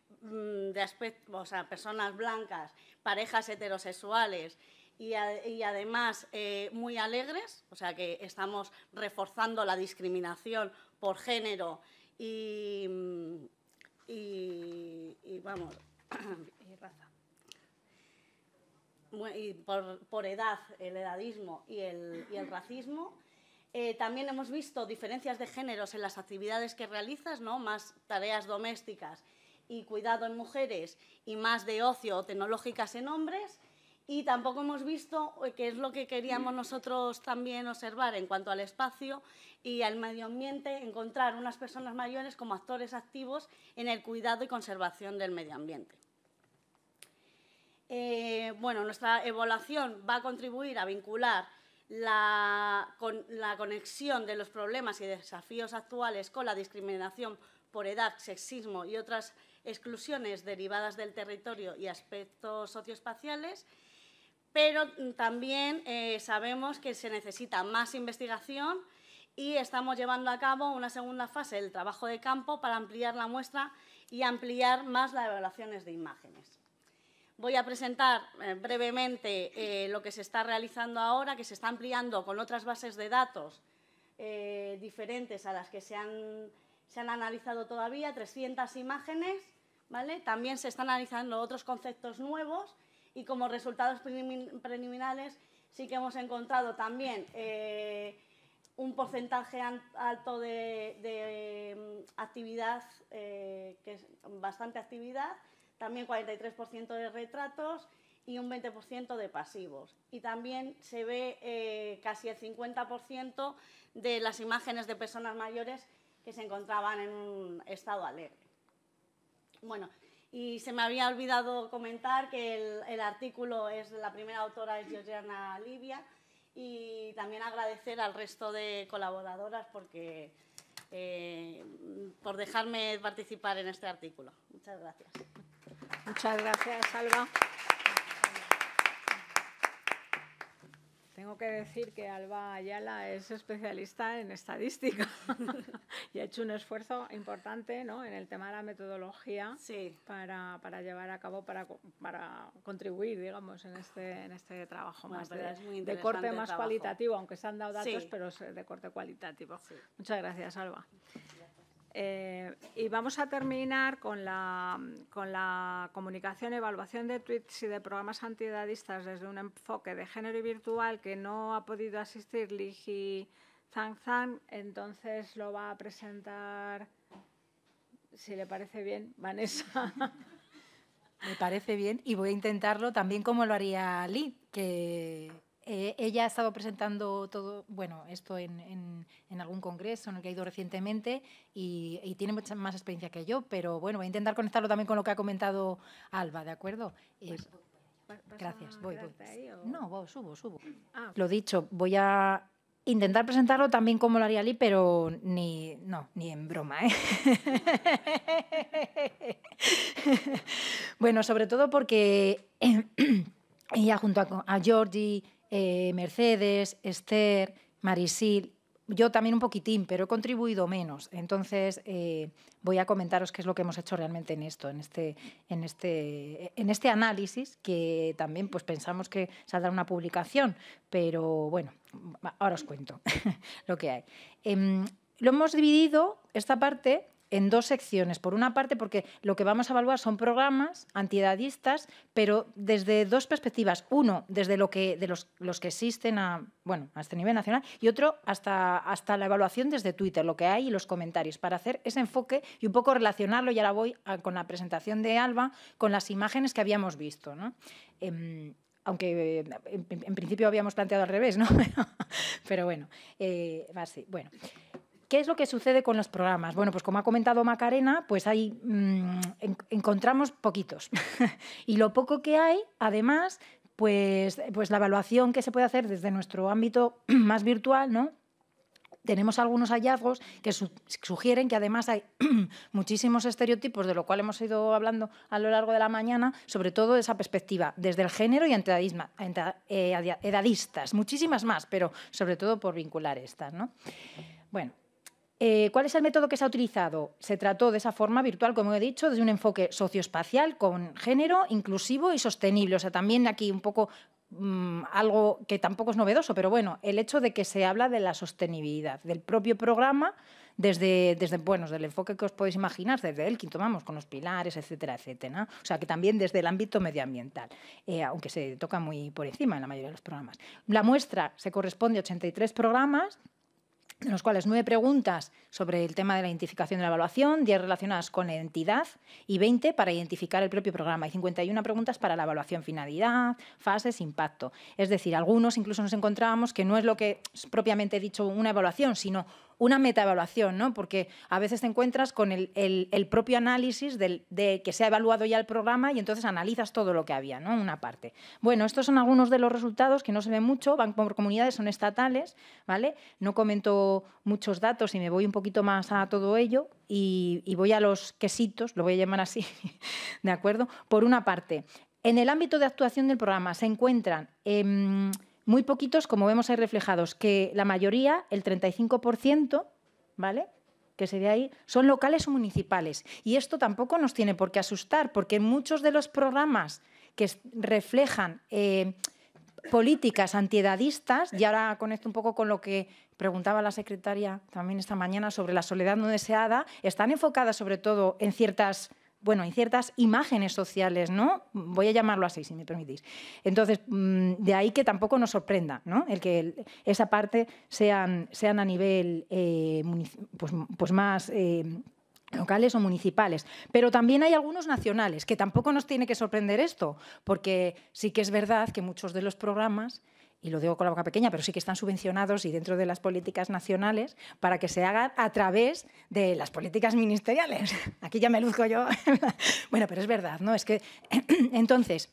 aspecto, o sea, personas blancas, parejas heterosexuales y además muy alegres. O sea, que estamos reforzando la discriminación por género y vamos, y raza. Y por edad, el edadismo y el racismo. También hemos visto diferencias de géneros en las actividades que realizas, ¿no? Más tareas domésticas y cuidado en mujeres y más de ocio o tecnológicas en hombres. Y tampoco hemos visto, que es lo que queríamos nosotros también observar en cuanto al espacio y al medio ambiente, encontrar unas personas mayores como actores activos en el cuidado y conservación del medio ambiente. Bueno, nuestra evaluación va a contribuir a vincular la conexión de los problemas y desafíos actuales con la discriminación por edad, sexismo y otras exclusiones derivadas del territorio y aspectos socioespaciales, pero también sabemos que se necesita más investigación y estamos llevando a cabo una segunda fase del trabajo de campo para ampliar la muestra y ampliar más las evaluaciones de imágenes. Voy a presentar brevemente lo que se está realizando ahora, que se está ampliando con otras bases de datos diferentes a las que se han analizado todavía, 300 imágenes, ¿vale? También se están analizando otros conceptos nuevos y como resultados preliminares sí que hemos encontrado también un porcentaje alto de actividad, que es bastante actividad, también 43% de retratos y un 20% de pasivos. Y también se ve casi el 50% de las imágenes de personas mayores que se encontraban en un estado alegre. Bueno, y se me había olvidado comentar que el artículo la primera autora es Georgiana Livia, y también agradecer al resto de colaboradoras por dejarme participar en este artículo. Muchas gracias. Muchas gracias, Alba. Tengo que decir que Alba Ayala es especialista en estadística y ha hecho un esfuerzo importante, ¿no?, en el tema de la metodología, sí, para llevar a cabo, para contribuir, digamos, en este trabajo, bueno, más de corte más cualitativo, aunque se han dado datos, sí, pero es de corte cualitativo. Sí. Muchas gracias, Alba. Y vamos a terminar con la comunicación, evaluación de tweets y de programas antiedadistas desde un enfoque de género y virtual, que no ha podido asistir Liji Zhang, entonces lo va a presentar, si le parece bien, Vanessa. Me parece bien y voy a intentarlo también como lo haría Li, que ella ha estado presentando todo, bueno, esto en algún congreso en el que ha ido recientemente y tiene mucha más experiencia que yo, pero bueno, voy a intentar conectarlo también con lo que ha comentado Alba, ¿de acuerdo? Gracias, voy. Ahí, ¿o? No, subo. Ah, Lo dicho, voy a intentar presentarlo también como lo haría Li, pero ni en broma, ¿eh? Bueno, sobre todo porque ella junto a Georgie, Mercedes, Esther, Marisil, yo también un poquitín, pero he contribuido menos. Entonces, voy a comentaros qué es lo que hemos hecho realmente en esto, en este análisis, que también pues pensamos que saldrá una publicación, pero bueno, ahora os cuento lo que hay. Lo hemos dividido, esta parte, en dos secciones. Por una parte, porque lo que vamos a evaluar son programas antiedadistas, pero desde dos perspectivas. Uno, desde los que existen a este nivel nacional, y otro, hasta la evaluación desde Twitter, lo que hay y los comentarios, para hacer ese enfoque y un poco relacionarlo, y ahora voy con la presentación de Alba, con las imágenes que habíamos visto, ¿no? Aunque en principio habíamos planteado al revés, ¿no? Pero bueno, así. Bueno. ¿Qué es lo que sucede con los programas? Bueno, pues como ha comentado Macarena, pues ahí encontramos poquitos. Y lo poco que hay, además, pues la evaluación que se puede hacer desde nuestro ámbito más virtual, ¿no? Tenemos algunos hallazgos que sugieren que además hay muchísimos estereotipos, de lo cual hemos ido hablando a lo largo de la mañana, sobre todo de esa perspectiva, desde el género y edadistas, muchísimas más, pero sobre todo por vincular estas, ¿no? Bueno. ¿Cuál es el método que se ha utilizado? Se trató de esa forma virtual, como he dicho, desde un enfoque socioespacial con género, inclusivo y sostenible. O sea, también aquí un poco algo que tampoco es novedoso, pero bueno, el hecho de que se habla de la sostenibilidad del propio programa desde el enfoque que os podéis imaginar, desde el que tomamos con los pilares, etcétera, etcétera, ¿no? O sea, que también desde el ámbito medioambiental, aunque se toca muy por encima en la mayoría de los programas. La muestra se corresponde a 83 programas, de los cuales 9 preguntas sobre el tema de la identificación de la evaluación, 10 relacionadas con la entidad y 20 para identificar el propio programa y 51 preguntas para la evaluación, finalidad, fases, impacto. Es decir, algunos incluso nos encontrábamos que no es lo que es propiamente dicho una evaluación, sino una metaevaluación, ¿no? Porque a veces te encuentras con el propio análisis de que se ha evaluado ya el programa y entonces analizas todo lo que había, ¿no? Una parte. Bueno, estos son algunos de los resultados que no se ven mucho, van por comunidades, son estatales, ¿vale? No comento muchos datos y me voy un poquito más a todo ello y voy a los quesitos, lo voy a llamar así, ¿de acuerdo? Por una parte, en el ámbito de actuación del programa se encuentran muy poquitos, como vemos ahí reflejados, que la mayoría, el 35%, ¿vale?, que sería ahí, son locales o municipales. Y esto tampoco nos tiene por qué asustar, porque muchos de los programas que reflejan políticas antiedadistas, y ahora conecto un poco con lo que preguntaba la secretaria también esta mañana sobre la soledad no deseada, están enfocadas sobre todo en ciertas imágenes sociales, ¿no? Voy a llamarlo así, si me permitís. Entonces, de ahí que tampoco nos sorprenda, ¿no?, el que esa parte sean a nivel pues más locales o municipales. Pero también hay algunos nacionales, que tampoco nos tiene que sorprender esto, porque sí que es verdad que muchos de los programas, y lo digo con la boca pequeña, pero sí que están subvencionados y dentro de las políticas nacionales para que se hagan a través de las políticas ministeriales. Aquí ya me luzco yo. Bueno, pero es verdad, ¿no? Es que, entonces,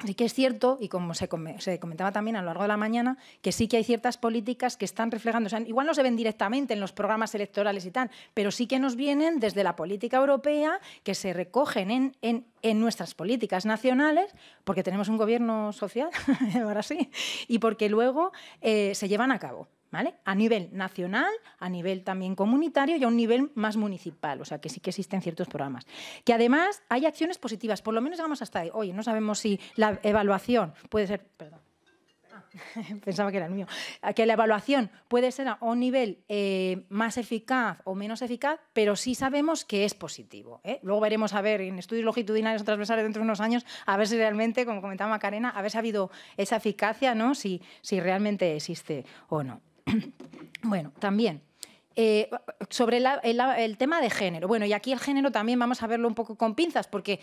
sí que es cierto, y como se comentaba también a lo largo de la mañana, que sí que hay ciertas políticas que están reflejando, o sea, igual no se ven directamente en los programas electorales y tal, pero sí que nos vienen desde la política europea, que se recogen en nuestras políticas nacionales, porque tenemos un gobierno social, ahora sí, y porque luego se llevan a cabo, ¿vale? A nivel nacional, a nivel también comunitario y a un nivel más municipal, o sea que sí que existen ciertos programas. Que además hay acciones positivas, por lo menos llegamos hasta ahí. Oye, no sabemos si la evaluación puede ser... Perdón. Pensaba que era el mío. Que la evaluación puede ser a un nivel más eficaz o menos eficaz, pero sí sabemos que es positivo, ¿eh? Luego veremos a ver en estudios longitudinales o transversales dentro de unos años, a ver si realmente, como comentaba Macarena, a ver si ha habido esa eficacia, ¿no? Si realmente existe o no. Bueno, también sobre el tema de género. Bueno, y aquí el género también vamos a verlo un poco con pinzas, porque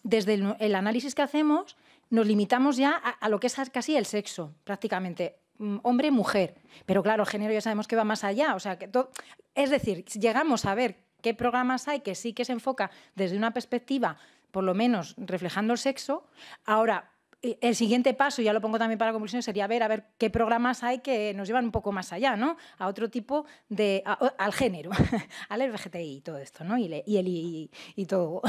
desde el análisis que hacemos nos limitamos ya a lo que es casi el sexo, prácticamente, hombre-mujer. Pero claro, el género ya sabemos que va más allá. O sea, es decir, llegamos a ver qué programas hay que sí que se enfoca desde una perspectiva, por lo menos reflejando el sexo. Ahora, el siguiente paso, ya lo pongo también para conclusión, sería ver a ver qué programas hay que nos llevan un poco más allá, ¿no? A otro tipo de... al género, al LGBTI y todo esto, ¿no? Y todo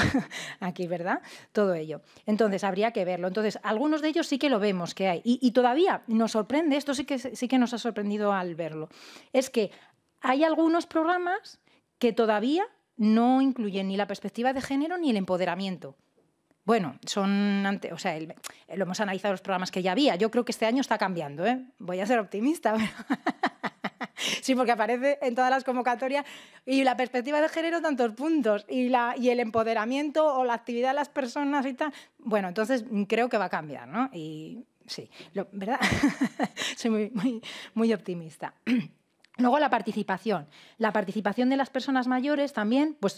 aquí, ¿verdad? Todo ello. Entonces, habría que verlo. Entonces, algunos de ellos sí que lo vemos que hay. Y todavía nos sorprende, esto sí que nos ha sorprendido al verlo, es que hay algunos programas que todavía no incluyen ni la perspectiva de género ni el empoderamiento. Bueno, o sea, lo hemos analizado los programas que ya había. Yo creo que este año está cambiando, ¿eh? Voy a ser optimista. Pero sí, porque aparece en todas las convocatorias y la perspectiva de género tantos puntos y el empoderamiento o la actividad de las personas y tal. Bueno, entonces creo que va a cambiar, ¿no? Y sí, ¿verdad? Soy muy optimista. Luego la participación de las personas mayores también, pues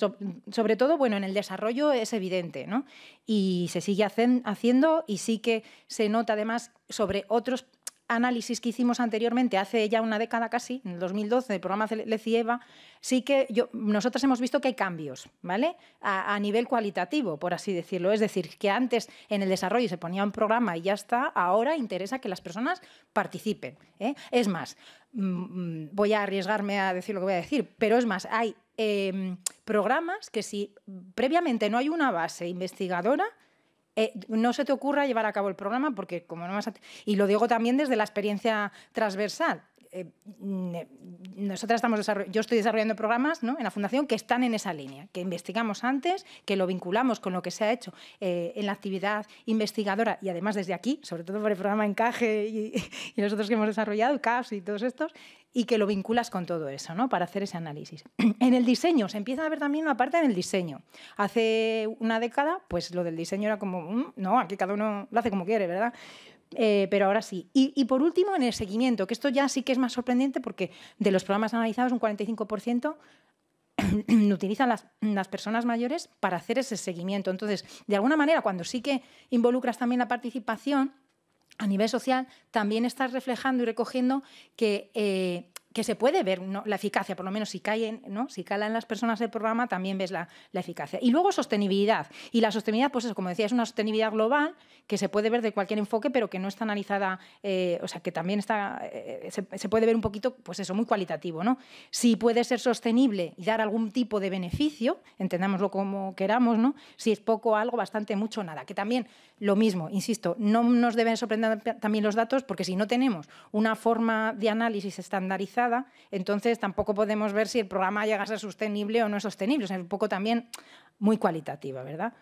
sobre todo, bueno, en el desarrollo es evidente, ¿no? Y se sigue haciendo y sí que se nota además sobre otros análisis que hicimos anteriormente, hace ya una década casi, en el 2012, el programa LECIEVA, sí que nosotros hemos visto que hay cambios, ¿vale? A nivel cualitativo, por así decirlo. Es decir, que antes en el desarrollo se ponía un programa y ya está, ahora interesa que las personas participen, ¿eh? Es más, voy a arriesgarme a decir lo que voy a decir, pero es más, hay programas que si previamente no hay una base investigadora, no se te ocurra llevar a cabo el programa porque como no vas a... Y lo digo también desde la experiencia transversal. Yo estoy desarrollando programas, ¿no?, en la Fundación que están en esa línea, que investigamos antes, que lo vinculamos con lo que se ha hecho en la actividad investigadora y además desde aquí, sobre todo por el programa Encaje y los otros que hemos desarrollado, CAS y todos estos, y que lo vinculas con todo eso, ¿no?, para hacer ese análisis. En el diseño, se empieza a ver también una parte del diseño. Hace una década, pues lo del diseño era como, no, aquí cada uno lo hace como quiere, ¿verdad? Pero ahora sí. Y por último, en el seguimiento, que esto ya sí que es más sorprendente porque de los programas analizados un 45% utilizan las personas mayores para hacer ese seguimiento. Entonces, de alguna manera, cuando sí que involucras también la participación a nivel social, también estás reflejando y recogiendo que se puede ver, ¿no?, la eficacia, por lo menos si cae, ¿no?, si cala en las personas el programa, también ves la eficacia. Y luego sostenibilidad. Y la sostenibilidad, pues eso, como decía, es una sostenibilidad global que se puede ver de cualquier enfoque, pero que no está analizada, o sea, que también está, se puede ver un poquito, pues eso, muy cualitativo, ¿no? Si puede ser sostenible y dar algún tipo de beneficio, entendámoslo como queramos, ¿no? Si es poco, algo, bastante, mucho, nada. Que también lo mismo, insisto, no nos deben sorprender también los datos, porque si no tenemos una forma de análisis estandarizada, entonces tampoco podemos ver si el programa llega a ser sostenible o no es sostenible. O sea, es un poco también muy cualitativa, ¿verdad?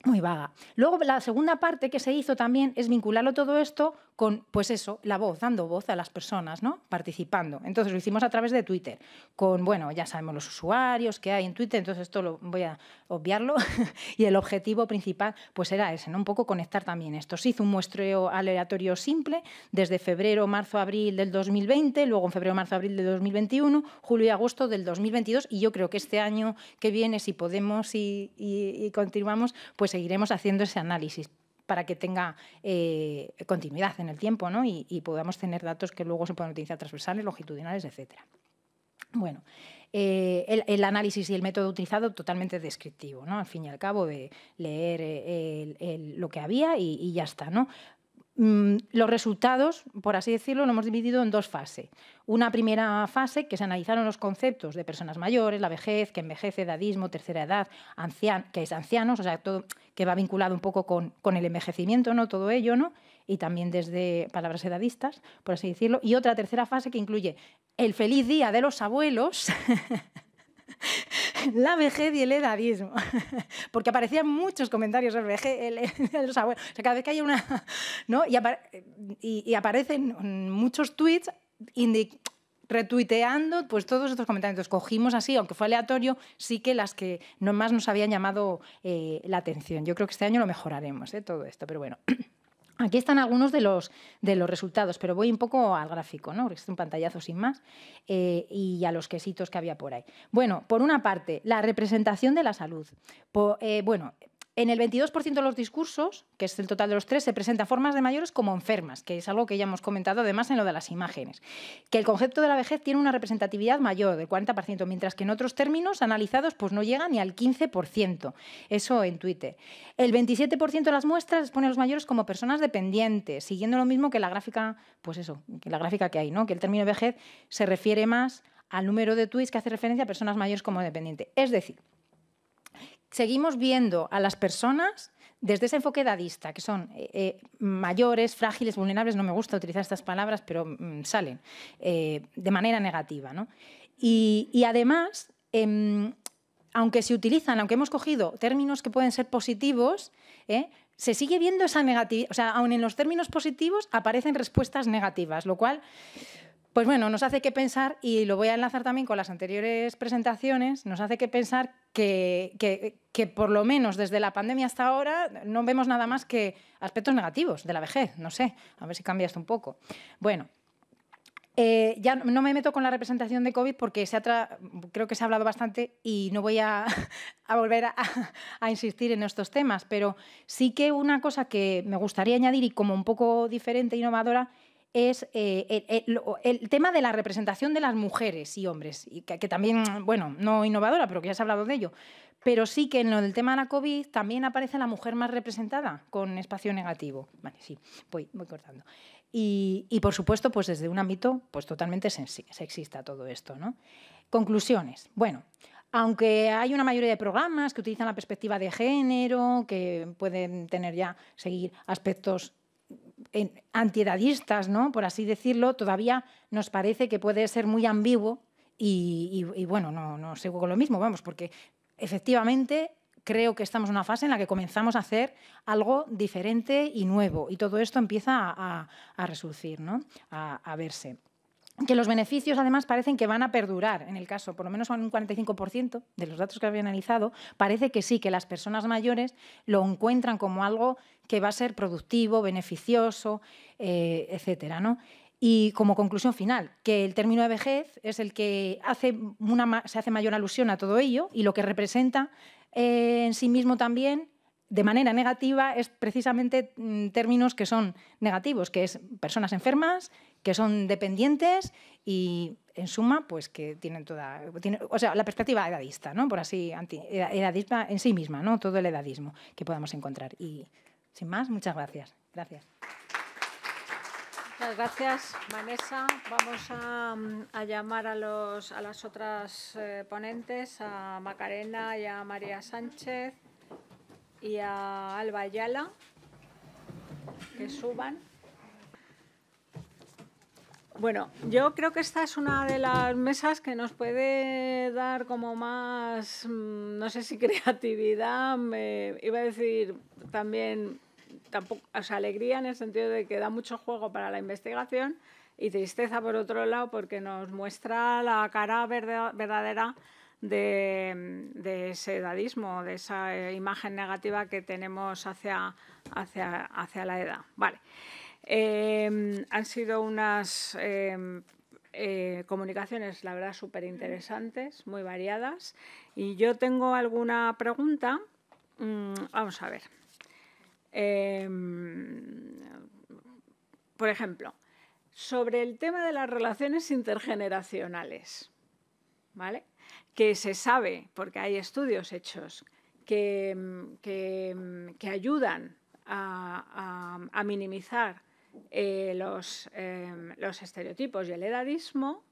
Muy vaga. Luego, la segunda parte que se hizo también es vincularlo todo esto con, pues eso, la voz, dando voz a las personas, ¿no?, participando. Entonces, lo hicimos a través de Twitter, con, bueno, ya sabemos los usuarios que hay en Twitter, entonces esto voy a obviarlo, y el objetivo principal pues era ese, ¿no?, un poco conectar también esto. Se hizo un muestreo aleatorio simple desde febrero, marzo, abril del 2020, luego en febrero, marzo, abril del 2021, julio y agosto del 2022, y yo creo que este año que viene, si podemos y continuamos, pues seguiremos haciendo ese análisis para que tenga continuidad en el tiempo, ¿no?, y podamos tener datos que luego se puedan utilizar transversales, longitudinales, etcétera. Bueno, el análisis y el método utilizado totalmente descriptivo, ¿no?, al fin y al cabo, de leer lo que había y ya está, ¿no? Los resultados, por así decirlo, lo hemos dividido en dos fases. Una primera fase, que se analizaron los conceptos de personas mayores, la vejez, que envejece, edadismo, tercera edad, que es ancianos, o sea, todo que va vinculado un poco con el envejecimiento, ¿no?, todo ello, ¿no?, y también desde palabras edadistas, por así decirlo. Y otra tercera fase que incluye el feliz día de los abuelos, la vejez y el edadismo, porque aparecían muchos comentarios sobre vejez, los abuelos. O sea, cada vez que hay una, ¿no?, y aparecen muchos tweets retuiteando pues todos estos comentarios. Entonces, cogimos así, aunque fue aleatorio, sí que las que no más nos habían llamado la atención. Yo creo que este año lo mejoraremos, todo esto, pero bueno. Aquí están algunos de los resultados, pero voy un poco al gráfico, ¿no?, porque es un pantallazo sin más, y a los quesitos que había por ahí. Bueno, por una parte, la representación de la salud. Bueno, en el 22% de los discursos, que es el total de los 3, se presenta formas de mayores como enfermas, que es algo que ya hemos comentado además en lo de las imágenes. Que el concepto de la vejez tiene una representatividad mayor, del 40%, mientras que en otros términos analizados pues no llega ni al 15%. Eso en Twitter. El 27% de las muestras expone a los mayores como personas dependientes, siguiendo lo mismo que la gráfica, pues eso, que la gráfica que hay, ¿no?, que el término vejez se refiere más al número de tweets que hace referencia a personas mayores como dependientes. Es decir, seguimos viendo a las personas desde ese enfoque edadista, que son mayores, frágiles, vulnerables, no me gusta utilizar estas palabras, pero salen de manera negativa, ¿no? Y además, aunque se utilizan, aunque hemos cogido términos que pueden ser positivos, se sigue viendo esa negatividad. O sea, aun en los términos positivos aparecen respuestas negativas, lo cual, pues bueno, nos hace que pensar, y lo voy a enlazar también con las anteriores presentaciones, nos hace que pensar que por lo menos desde la pandemia hasta ahora no vemos nada más que aspectos negativos de la vejez. No sé, a ver si cambia esto un poco. Bueno, ya no me meto con la representación de COVID porque creo que se ha hablado bastante y no voy a volver a insistir en estos temas, pero sí que una cosa que me gustaría añadir y como un poco diferente e innovadora es el tema de la representación de las mujeres y hombres, y que también, bueno, no innovadora, pero que ya se ha hablado de ello, pero sí que en lo del tema de la COVID también aparece la mujer más representada con espacio negativo. Vale, sí, voy cortando. Y por supuesto, pues desde un ámbito pues totalmente sexista todo esto, ¿no? Conclusiones. Bueno, aunque hay una mayoría de programas que utilizan la perspectiva de género, que pueden seguir aspectos antiedadistas, ¿no?, por así decirlo, todavía nos parece que puede ser muy ambiguo y bueno, no sigo con lo mismo, vamos, porque efectivamente creo que estamos en una fase en la que comenzamos a hacer algo diferente y nuevo y todo esto empieza a resurgir, ¿no?, a verse. que los beneficios, además, parecen que van a perdurar. En el caso, por lo menos un 45% de los datos que había analizado, parece que sí, que las personas mayores lo encuentran como algo que va a ser productivo, beneficioso, etcétera, ¿no? Y como conclusión final, que el término de vejez es el que se hace mayor alusión a todo ello y lo que representa en sí mismo también, de manera negativa, es precisamente términos que son negativos, que es personas enfermas, que son dependientes y, en suma, pues que tienen o sea, la perspectiva edadista, ¿no? Por así, edadista en sí misma, ¿no? Todo el edadismo que podamos encontrar. Y, sin más, muchas gracias. Gracias. Muchas gracias, Vanessa. Vamos a llamar a las otras ponentes, a Macarena y a María Sánchez y a Alba Ayala, que suban. Bueno, yo creo que esta es una de las mesas que nos puede dar como más, no sé si creatividad, iba a decir también, tampoco, o sea, alegría en el sentido de que da mucho juego para la investigación y tristeza por otro lado porque nos muestra la cara verdadera de ese edadismo, de esa imagen negativa que tenemos hacia la edad. Vale. Han sido unas comunicaciones, la verdad, súper interesantes, muy variadas. Y yo tengo alguna pregunta. Vamos a ver. Por ejemplo, sobre el tema de las relaciones intergeneracionales, ¿vale? Que se sabe, porque hay estudios hechos, que ayudan a minimizar los estereotipos y el edadismo,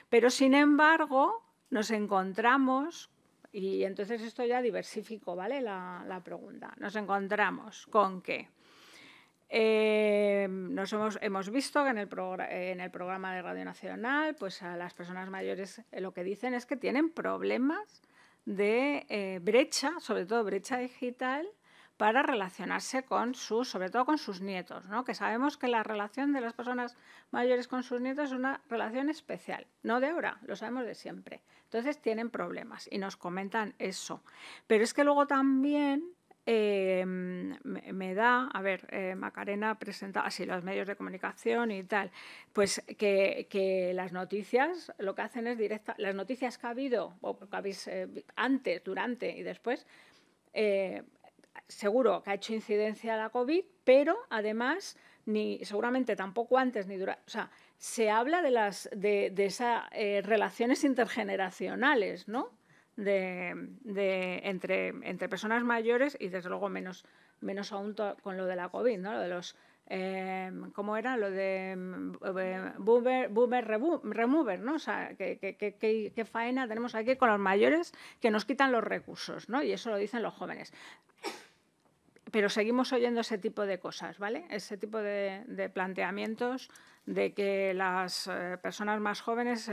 pero sin embargo nos encontramos, y entonces esto ya diversifico, ¿vale? la pregunta, nos encontramos con que hemos visto que en el programa de Radio Nacional, pues a las personas mayores lo que dicen es que tienen problemas de brecha, sobre todo brecha digital, para relacionarse sobre todo con sus nietos, ¿no? Que sabemos que la relación de las personas mayores con sus nietos es una relación especial, no de ahora, lo sabemos de siempre. Entonces tienen problemas y nos comentan eso. Pero es que luego también me da, a ver, Macarena presenta así los medios de comunicación y tal, pues que las noticias lo que hacen es las noticias que ha habido, o que habéis antes, durante y después, seguro que ha hecho incidencia la COVID, pero además, seguramente tampoco antes ni durante, o sea, se habla de esas relaciones intergeneracionales, ¿no? Entre personas mayores y desde luego menos aún con lo de la COVID, ¿no? Lo de los ¿cómo era? Lo de boomer remover, ¿no? O sea, qué faena tenemos aquí con los mayores que nos quitan los recursos, ¿no? Y eso lo dicen los jóvenes. Pero seguimos oyendo ese tipo de cosas, ¿vale? Ese tipo de planteamientos de que las personas más jóvenes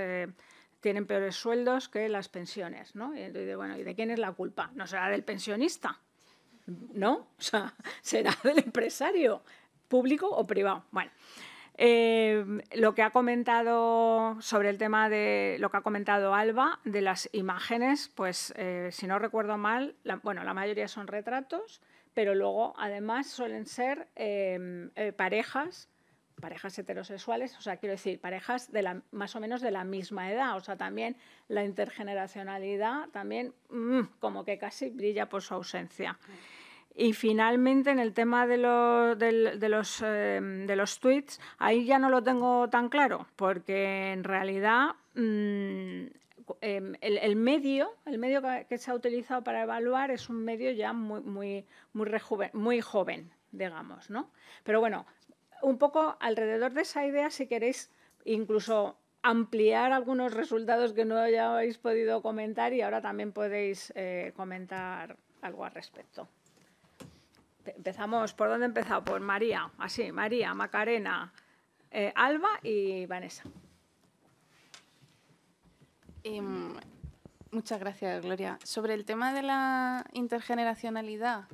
tienen peores sueldos que las pensiones, ¿no? Y bueno, ¿y de quién es la culpa? ¿No será del pensionista? ¿No? O sea, será del empresario, público o privado. Bueno, lo que ha comentado sobre el tema de lo que ha comentado Alba de las imágenes, pues si no recuerdo mal, la mayoría son retratos, pero luego además suelen ser parejas heterosexuales, o sea, quiero decir, parejas más o menos de la misma edad, o sea, también la intergeneracionalidad también como que casi brilla por su ausencia. Y finalmente, en el tema de los tweets, ahí ya no lo tengo tan claro, porque en realidad el medio que se ha utilizado para evaluar es un medio ya muy joven, digamos, ¿no? Pero bueno, un poco alrededor de esa idea, si queréis incluso ampliar algunos resultados que no hayáis podido comentar y ahora también podéis comentar algo al respecto. Empezamos, ¿por dónde he empezado? Por María, así, María, Macarena, Alba y Vanessa. Muchas gracias, Gloria. Sobre el tema de la intergeneracionalidad,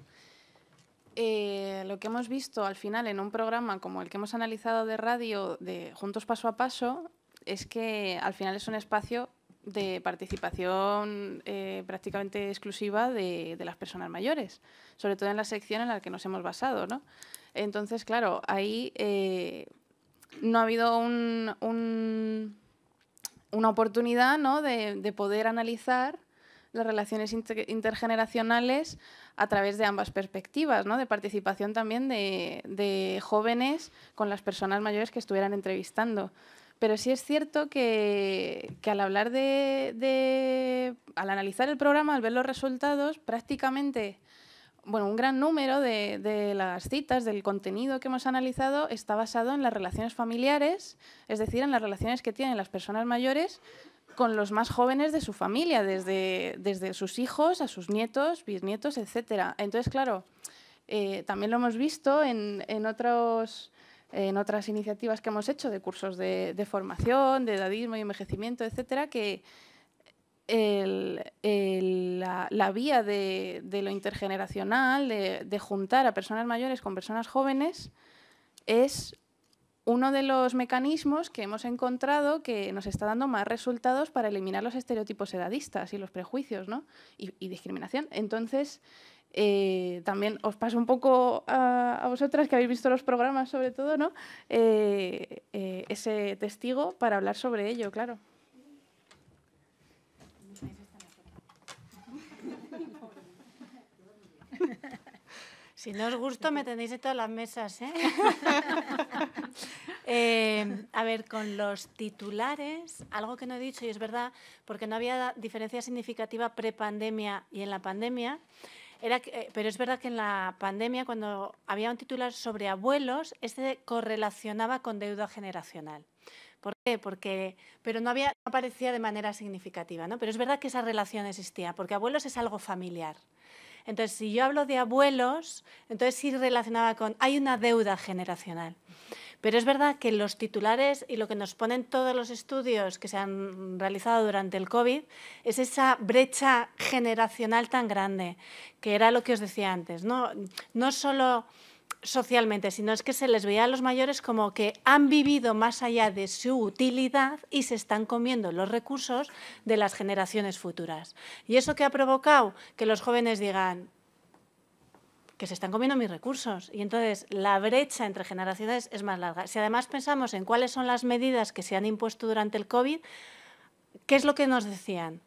lo que hemos visto al final en un programa como el que hemos analizado de radio de Juntos Paso a Paso, es que al final es un espacio de participación prácticamente exclusiva de las personas mayores, sobre todo en la sección en la que nos hemos basado, ¿no? Entonces, claro, ahí no ha habido una oportunidad, ¿no?, de poder analizar las relaciones intergeneracionales a través de ambas perspectivas, ¿no?, de participación también de jóvenes con las personas mayores que estuvieran entrevistando. Pero sí es cierto que al hablar al analizar el programa, al ver los resultados, prácticamente, bueno, un gran número de las citas, del contenido que hemos analizado, está basado en las relaciones familiares, es decir, en las relaciones que tienen las personas mayores con los más jóvenes de su familia, desde sus hijos a sus nietos, bisnietos, etcétera. Entonces, claro, también lo hemos visto en otras iniciativas que hemos hecho de cursos de formación, de edadismo y envejecimiento, etcétera, que la vía de lo intergeneracional, de juntar a personas mayores con personas jóvenes, es uno de los mecanismos que hemos encontrado que nos está dando más resultados para eliminar los estereotipos edadistas y los prejuicios, ¿no?, y discriminación. Entonces, también os paso un poco a vosotras, que habéis visto los programas sobre todo, ¿no?, ese testigo para hablar sobre ello, claro. Si no os gusta, me tenéis de todas las mesas, ¿eh? A ver, con los titulares, algo que no he dicho, y es verdad, porque no había diferencia significativa prepandemia y en la pandemia, pero es verdad que en la pandemia, cuando había un titular sobre abuelos, correlacionaba con deuda generacional. ¿Por qué? Pero no aparecía de manera significativa, ¿no? Pero es verdad que esa relación existía, porque abuelos es algo familiar. Entonces, si yo hablo de abuelos, entonces sí relacionaba con... Hay una deuda generacional. Pero es verdad que los titulares y lo que nos ponen todos los estudios que se han realizado durante el COVID es esa brecha generacional tan grande, que era lo que os decía antes, ¿no? No solo socialmente, sino es que se les veía a los mayores como que han vivido más allá de su utilidad y se están comiendo los recursos de las generaciones futuras. ¿Y eso qué ha provocado? Que los jóvenes digan que se están comiendo mis recursos. Y entonces la brecha entre generaciones es más larga. Si además pensamos en cuáles son las medidas que se han impuesto durante el COVID, ¿qué es lo que nos decían?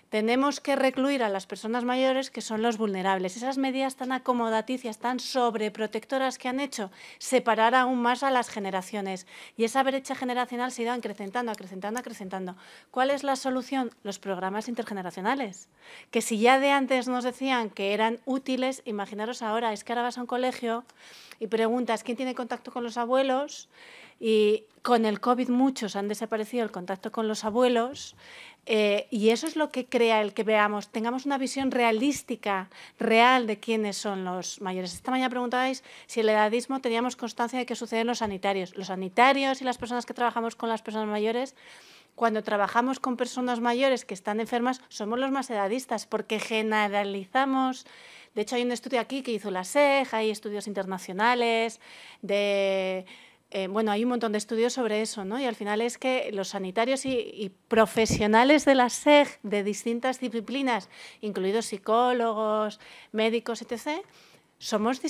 Tenemos que recluir a las personas mayores, que son los vulnerables. Esas medidas tan acomodaticias, tan sobreprotectoras que han hecho separar aún más a las generaciones. Y esa brecha generacional se ha ido acrecentando. ¿Cuál es la solución? Los programas intergeneracionales. Que si ya de antes nos decían que eran útiles, imaginaros ahora, es que ahora vas a un colegio y preguntas ¿quién tiene contacto con los abuelos? Y con el COVID muchos han desaparecido el contacto con los abuelos. Y eso es lo que crea el que tengamos una visión realística, real de quiénes son los mayores. Esta mañana preguntabais si el edadismo teníamos constancia de qué sucede en los sanitarios. Los sanitarios y las personas que trabajamos con las personas mayores, cuando trabajamos con personas mayores que están enfermas, somos los más edadistas porque generalizamos. De hecho, hay un estudio aquí que hizo la SEG, hay estudios internacionales bueno, hay un montón de estudios sobre eso, ¿no? Y al final es que los sanitarios y profesionales de la SEG de distintas disciplinas, incluidos psicólogos, médicos, etc., somos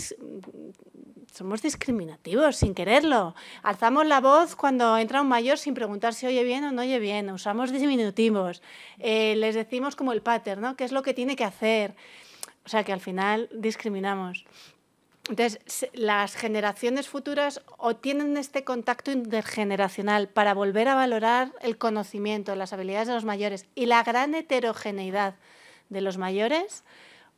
discriminativos sin quererlo. Alzamos la voz cuando entra un mayor sin preguntar si oye bien o no oye bien. Usamos diminutivos. Les decimos como el pater, ¿no? ¿Qué es lo que tiene que hacer? O sea, que al final discriminamos. Entonces, las generaciones futuras o tienen este contacto intergeneracional para volver a valorar el conocimiento, las habilidades de los mayores y la gran heterogeneidad de los mayores,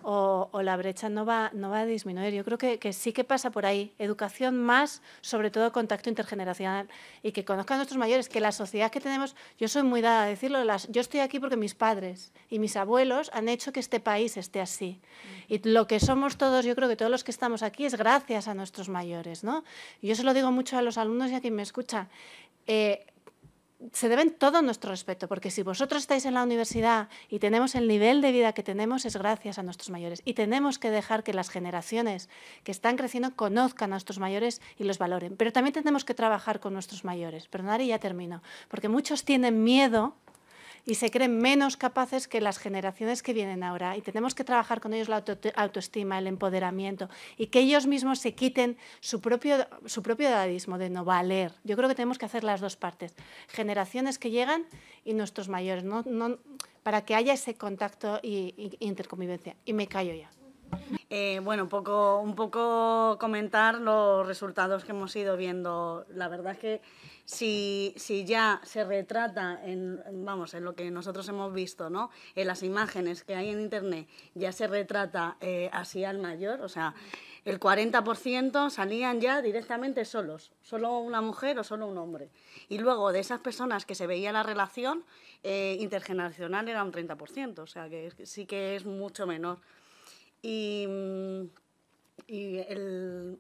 o la brecha no va a disminuir. Yo creo que sí que pasa por ahí. Educación más, sobre todo contacto intergeneracional y que conozcan a nuestros mayores, que la sociedad que tenemos, yo soy muy dada a decirlo, yo estoy aquí porque mis padres y mis abuelos han hecho que este país esté así. Y lo que somos todos, yo creo que todos los que estamos aquí es gracias a nuestros mayores, ¿no? Y yo se lo digo mucho a los alumnos y a quien me escucha. se deben todo nuestro respeto, porque si vosotros estáis en la universidad y tenemos el nivel de vida que tenemos, es gracias a nuestros mayores. Y tenemos que dejar que las generaciones que están creciendo conozcan a nuestros mayores y los valoren. Pero también tenemos que trabajar con nuestros mayores. Perdonad, y ya termino. Porque muchos tienen miedo y se creen menos capaces que las generaciones que vienen ahora. Y tenemos que trabajar con ellos la autoestima, el empoderamiento, y que ellos mismos se quiten su propio edadismo de no valer. Yo creo que tenemos que hacer las dos partes. Generaciones que llegan y nuestros mayores, para que haya ese contacto e interconvivencia. Y me callo ya. Bueno, un poco comentar los resultados que hemos ido viendo. La verdad es que si ya se retrata en lo que nosotros hemos visto, ¿no? En las imágenes que hay en Internet, ya se retrata así al mayor, o sea, el 40% salían ya directamente solos, solo una mujer o solo un hombre. Y luego de esas personas que se veía la relación intergeneracional era un 30%, o sea, que sí que es mucho menor.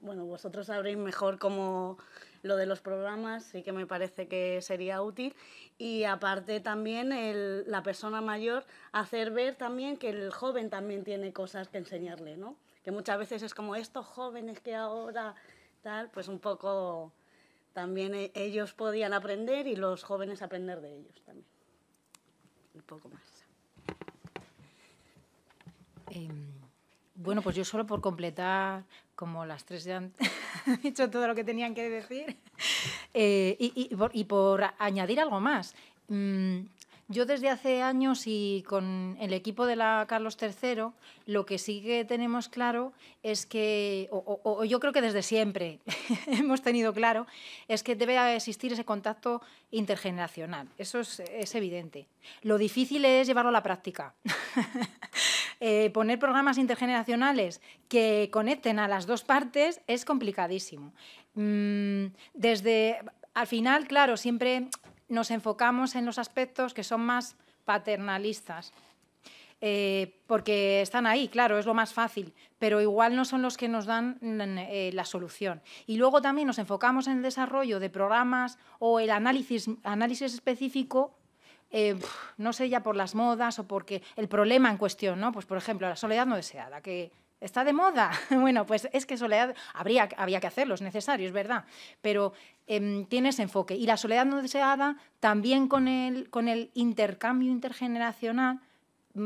Bueno, vosotros sabréis mejor cómo lo de los programas, sí que me parece que sería útil. Y aparte también la persona mayor, hacer ver también que el joven también tiene cosas que enseñarle, ¿no? Que muchas veces es como estos jóvenes que ahora tal, pues un poco también ellos podían aprender y los jóvenes aprender de ellos también. Un poco más. Bueno, pues yo solo por completar, como las tres ya han dicho todo lo que tenían que decir, y por añadir algo más. Yo desde hace años y con el equipo de la Carlos III, lo que sí que tenemos claro es que, o yo creo que desde siempre hemos tenido claro, es que debe existir ese contacto intergeneracional. Eso es evidente. Lo difícil es llevarlo a la práctica. Poner programas intergeneracionales que conecten a las dos partes es complicadísimo. Al final, claro, siempre nos enfocamos en los aspectos que son más paternalistas, porque están ahí, claro, es lo más fácil, pero igual no son los que nos dan la solución. Y luego también nos enfocamos en el desarrollo de programas o el análisis específico, no sé, ya por las modas o porque el problema en cuestión, ¿no? Pues, por ejemplo, la soledad no deseada, que está de moda. Bueno, pues es que soledad había que hacerlo, es necesario, es verdad, pero tiene ese enfoque. Y la soledad no deseada también con el intercambio intergeneracional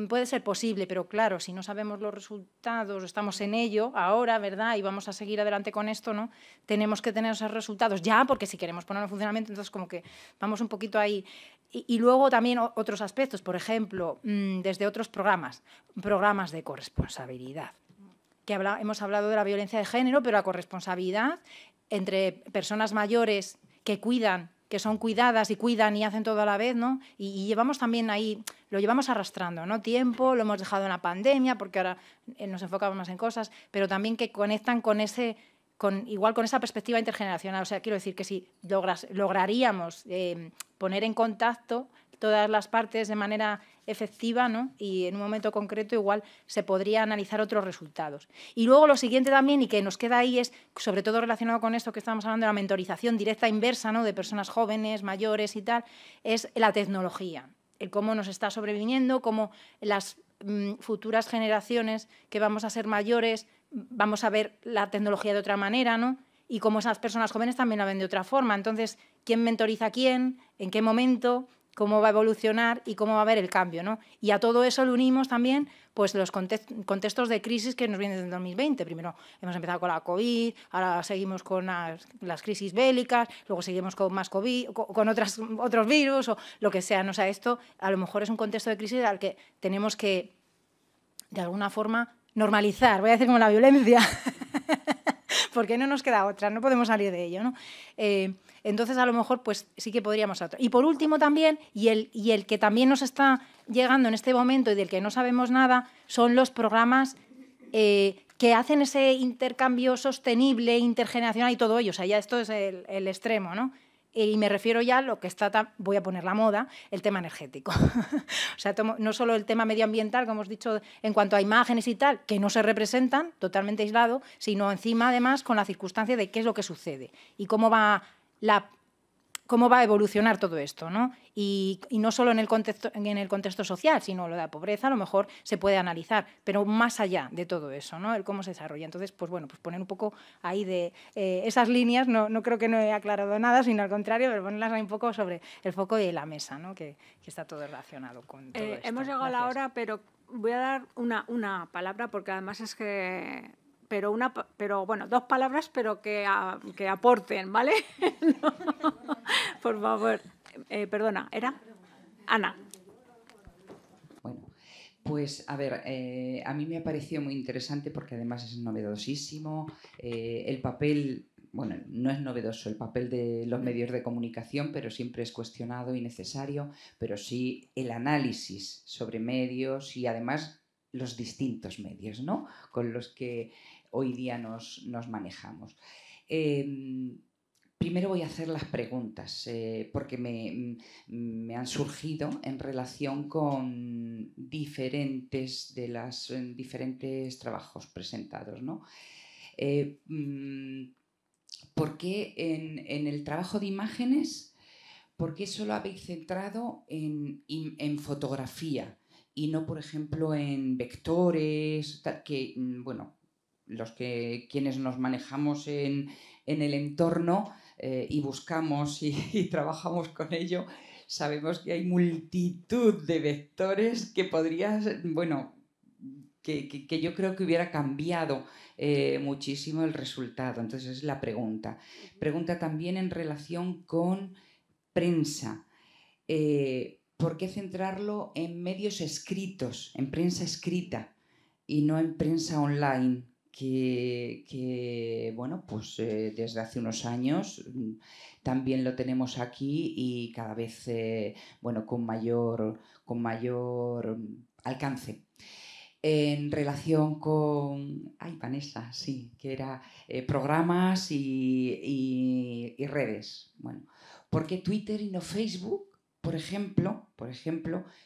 puede ser posible, pero claro, si no sabemos los resultados, estamos en ello ahora, ¿verdad? Y vamos a seguir adelante con esto, ¿no? Tenemos que tener esos resultados ya, porque si queremos ponerlo en funcionamiento, entonces como que vamos un poquito ahí. Y luego también otros aspectos, por ejemplo, desde otros programas de corresponsabilidad. Hemos hablado de la violencia de género, pero la corresponsabilidad entre personas mayores que cuidan, que son cuidadas y cuidan y hacen todo a la vez, ¿no? Y llevamos también ahí, lo llevamos arrastrando, ¿no? Tiempo, lo hemos dejado en la pandemia, porque ahora nos enfocamos más en cosas, pero también que conectan con igual con esa perspectiva intergeneracional. O sea, quiero decir que si lograríamos poner en contacto todas las partes de manera efectiva, ¿no? Y en un momento concreto igual se podría analizar otros resultados. Y luego lo siguiente también, y que nos queda ahí, es sobre todo relacionado con esto que estamos hablando de la mentorización directa inversa, ¿no? De personas jóvenes, mayores y tal, es la tecnología, el cómo nos está sobreviniendo, cómo las futuras generaciones que vamos a ser mayores vamos a ver la tecnología de otra manera, ¿no? Y cómo esas personas jóvenes también la ven de otra forma. Entonces, ¿quién mentoriza a quién? ¿En qué momento? ¿Cómo va a evolucionar? Y cómo va a haber el cambio, ¿no? Y a todo eso le unimos también pues, los contextos de crisis que nos vienen desde el 2020. Primero hemos empezado con la COVID, ahora seguimos con las crisis bélicas, luego seguimos con más COVID, con otros virus o lo que sea. ¿No? O sea, esto a lo mejor es un contexto de crisis al que tenemos que, de alguna forma, normalizar, voy a decir como la violencia, porque no nos queda otra, no podemos salir de ello, ¿no? Entonces, a lo mejor, pues sí que podríamos hacer. Y por último también, y el que también nos está llegando en este momento y del que no sabemos nada, son los programas que hacen ese intercambio sostenible, intergeneracional y todo ello. O sea, ya esto es el extremo, ¿no? Y me refiero ya a lo que está, voy a poner la moda, el tema energético. O sea, no solo el tema medioambiental, como hemos dicho, en cuanto a imágenes y tal, que no se representan, totalmente aislado, sino encima, además, con la circunstancia de qué es lo que sucede y cómo va cómo va a evolucionar todo esto, ¿no? Y no solo en el contexto social, sino lo de la pobreza, a lo mejor se puede analizar, pero más allá de todo eso, ¿no? El cómo se desarrolla. Entonces, pues bueno, pues poner un poco ahí de esas líneas, no creo que no he aclarado nada, sino al contrario, pero ponerlas ahí un poco sobre el foco de la mesa, ¿no? Que está todo relacionado con todo esto. Hemos llegado a la hora, pero voy a dar una palabra, porque además es que... Pero bueno, 2 palabras, pero que aporten, ¿vale? No, por favor. Perdona, ¿era? Ana. Bueno, pues a ver, a mí me ha parecido muy interesante porque además es novedosísimo. El papel, bueno, no es novedoso el papel de los medios de comunicación, pero siempre es cuestionado y necesario, pero sí el análisis sobre medios y además los distintos medios, ¿no?, con los que hoy día nos manejamos. Primero voy a hacer las preguntas, porque me han surgido en relación con diferentes trabajos presentados, ¿no? ¿Por qué en el trabajo de imágenes, por qué solo habéis centrado en fotografía y no, por ejemplo, en vectores, que, bueno, quienes nos manejamos en el entorno y buscamos y trabajamos con ello, sabemos que hay multitud de vectores que podrías, bueno, que yo creo que hubiera cambiado muchísimo el resultado. Entonces es la pregunta. Pregunta también en relación con prensa. ¿Por qué centrarlo en medios escritos, en prensa escrita y no en prensa online? Que bueno, pues desde hace unos años también lo tenemos aquí y cada vez bueno, con mayor alcance. En relación con... Ay, Vanessa, sí, que era programas y redes. Bueno, ¿por qué Twitter y no Facebook? Por ejemplo,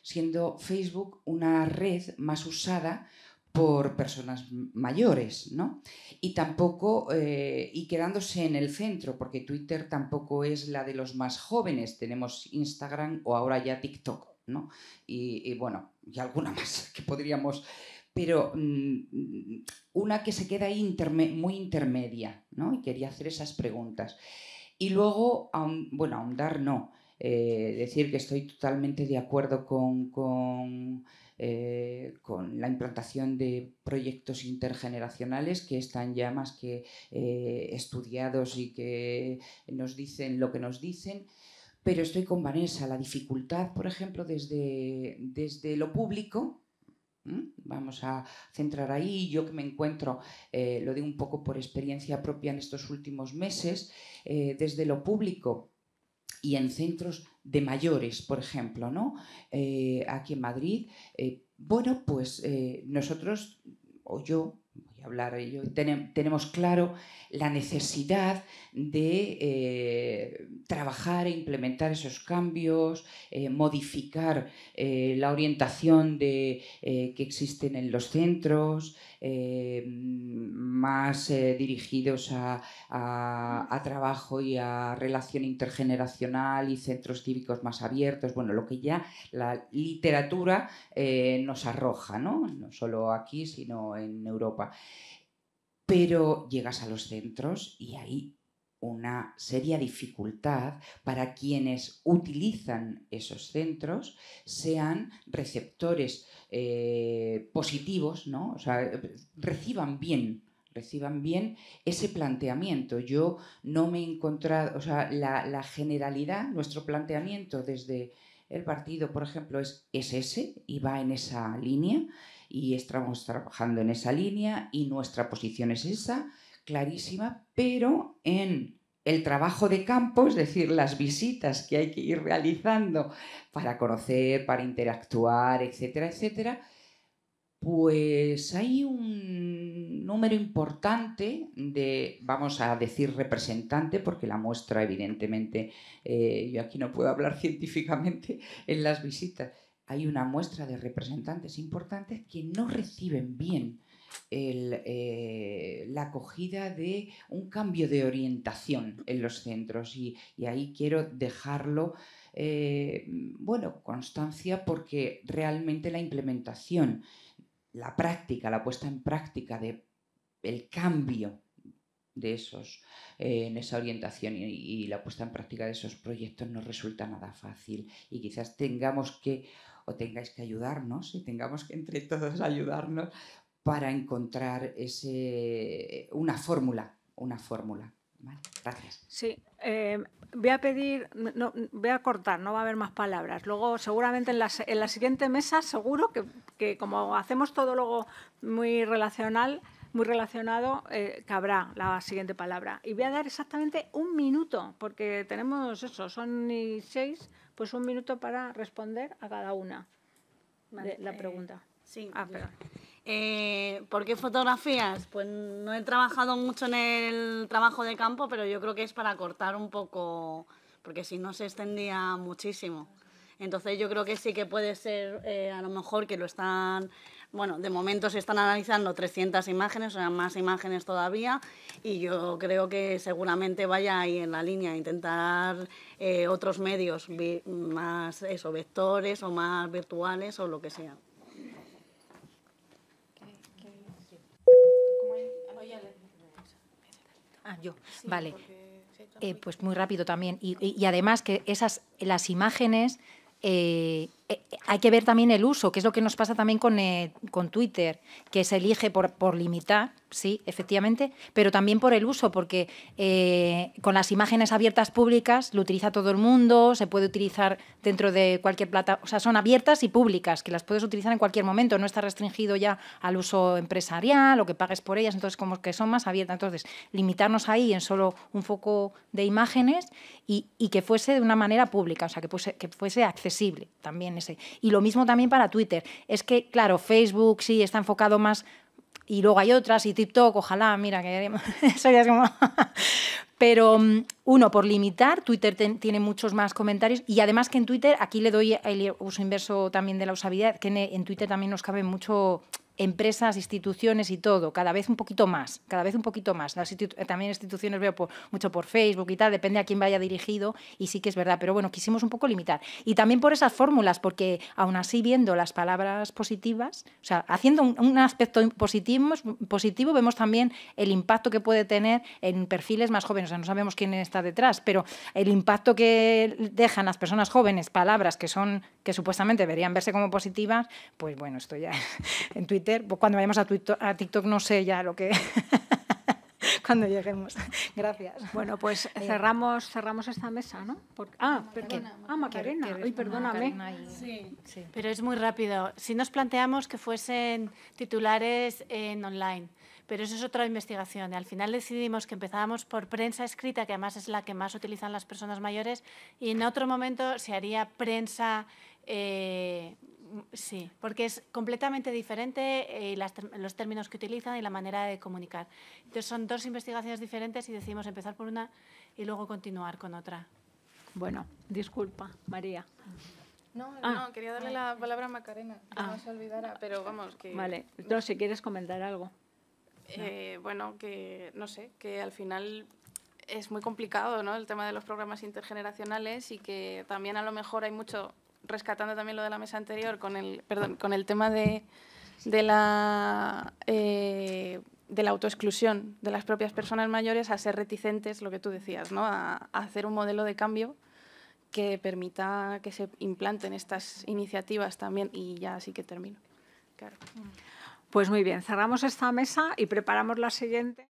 siendo Facebook una red más usada por personas mayores, ¿no? Y tampoco, y quedándose en el centro, porque Twitter tampoco es la de los más jóvenes, tenemos Instagram o ahora ya TikTok, ¿no? Y bueno, y alguna más que podríamos... Pero una que se queda ahí muy intermedia, ¿no? Y quería hacer esas preguntas. Y luego, bueno, ahondar no. Decir que estoy totalmente de acuerdo con la implantación de proyectos intergeneracionales que están ya más que estudiados y que nos dicen lo que nos dicen. Pero estoy con Vanessa. La dificultad, por ejemplo, desde lo público, vamos a centrar ahí. Yo que me encuentro, lo digo un poco por experiencia propia en estos últimos meses, desde lo público y en centros de mayores, por ejemplo, ¿no? Aquí en Madrid, bueno, pues nosotros, o yo, voy a hablar yo, tenemos claro la necesidad de trabajar e implementar esos cambios, modificar la orientación que existen en los centros, más dirigidos a trabajo y a relación intergeneracional y centros cívicos más abiertos, bueno, lo que ya la literatura nos arroja, ¿no? No solo aquí, sino en Europa. Pero llegas a los centros y hay una seria dificultad para quienes utilizan esos centros sean receptores positivos, ¿no? O sea, reciban bien ese planteamiento. Yo no me he encontrado, o sea, la generalidad, nuestro planteamiento desde el partido, por ejemplo, es ese y va en esa línea y estamos trabajando en esa línea y nuestra posición es esa, clarísima, pero en el trabajo de campo, es decir, las visitas que hay que ir realizando para conocer, para interactuar, etcétera, etcétera, pues hay un número importante de, vamos a decir representante, porque la muestra evidentemente, yo aquí no puedo hablar científicamente en las visitas, hay una muestra de representantes importantes que no reciben bien la acogida de un cambio de orientación en los centros y ahí quiero dejarlo, bueno, constancia, porque realmente la implementación, la práctica, la puesta en práctica del cambio de en esa orientación y la puesta en práctica de esos proyectos no resulta nada fácil y quizás tengáis que ayudarnos y tengamos que entre todos ayudarnos para encontrar una fórmula. ¿Vale? Gracias. Sí, voy a pedir, no, voy a cortar, no va a haber más palabras. Luego, seguramente en la siguiente mesa, seguro que como hacemos todo luego muy relacionado, cabrá la siguiente palabra. Y voy a dar exactamente 1 minuto, porque tenemos eso, son 6, pues 1 minuto para responder a cada una de la pregunta. Sí. Perdón. ¿Por qué fotografías? Pues no he trabajado mucho en el trabajo de campo, pero yo creo que es para cortar un poco, porque si no se extendía muchísimo. Entonces yo creo que sí que puede ser, a lo mejor que lo están, bueno, de momento se están analizando 300 imágenes, o sea, más imágenes todavía, y yo creo que seguramente vaya ahí en la línea, intentar otros medios, más eso, vectores o más virtuales o lo que sea. Yo, vale. Pues muy rápido también. Y además que las imágenes, hay que ver también el uso, que es lo que nos pasa también con Twitter, que se elige por limitar, sí, efectivamente, pero también por el uso, porque con las imágenes abiertas públicas lo utiliza todo el mundo, se puede utilizar dentro de cualquier plataforma, o sea, son abiertas y públicas, que las puedes utilizar en cualquier momento, no está restringido ya al uso empresarial o que pagues por ellas, entonces como que son más abiertas. Entonces, limitarnos ahí en solo un foco de imágenes y que fuese de una manera pública, o sea, que fuese accesible también ese. Y lo mismo también para Twitter. Es que, claro, Facebook sí está enfocado más, y luego hay otras, y TikTok, ojalá, mira, que eso ya es como... Pero uno, por limitar, Twitter tiene muchos más comentarios y además que en Twitter, aquí le doy el uso inverso también de la usabilidad, que en Twitter también nos caben mucho empresas, instituciones y todo, cada vez un poquito más. También instituciones veo mucho por Facebook y tal, depende a quién vaya dirigido y sí que es verdad, pero bueno, quisimos un poco limitar. Y también por esas fórmulas, porque aún así viendo las palabras positivas, o sea, haciendo un aspecto positivo, vemos también el impacto que puede tener en perfiles más jóvenes, o sea, no sabemos quién está detrás, pero el impacto que dejan las personas jóvenes, palabras que supuestamente deberían verse como positivas, pues bueno, esto ya en Twitter, pues cuando vayamos a TikTok no sé ya lo que... cuando lleguemos. Gracias. Bueno, pues cerramos esta mesa, ¿no? Macarena. Ay, perdóname. Sí. Pero es muy rápido. Si nos planteamos que fuesen titulares en online, pero eso es otra investigación. Y al final decidimos que empezábamos por prensa escrita, que además es la que más utilizan las personas mayores, y en otro momento se haría prensa... sí, porque es completamente diferente los términos que utilizan y la manera de comunicar. Entonces son 2 investigaciones diferentes y decidimos empezar por una y luego continuar con otra. Bueno, disculpa, María. No, quería darle la palabra a Macarena, que no se olvidara, pero vamos, que... Vale, no, si quieres comentar algo. Bueno, que no sé, que al final es muy complicado, ¿no?, el tema de los programas intergeneracionales y que también a lo mejor hay mucho, rescatando también lo de la mesa anterior, con el tema de la autoexclusión de las propias personas mayores, a ser reticentes, lo que tú decías, ¿no?, a hacer un modelo de cambio que permita que se implanten estas iniciativas también. Y ya sí que termino. Claro. Pues muy bien, cerramos esta mesa y preparamos la siguiente.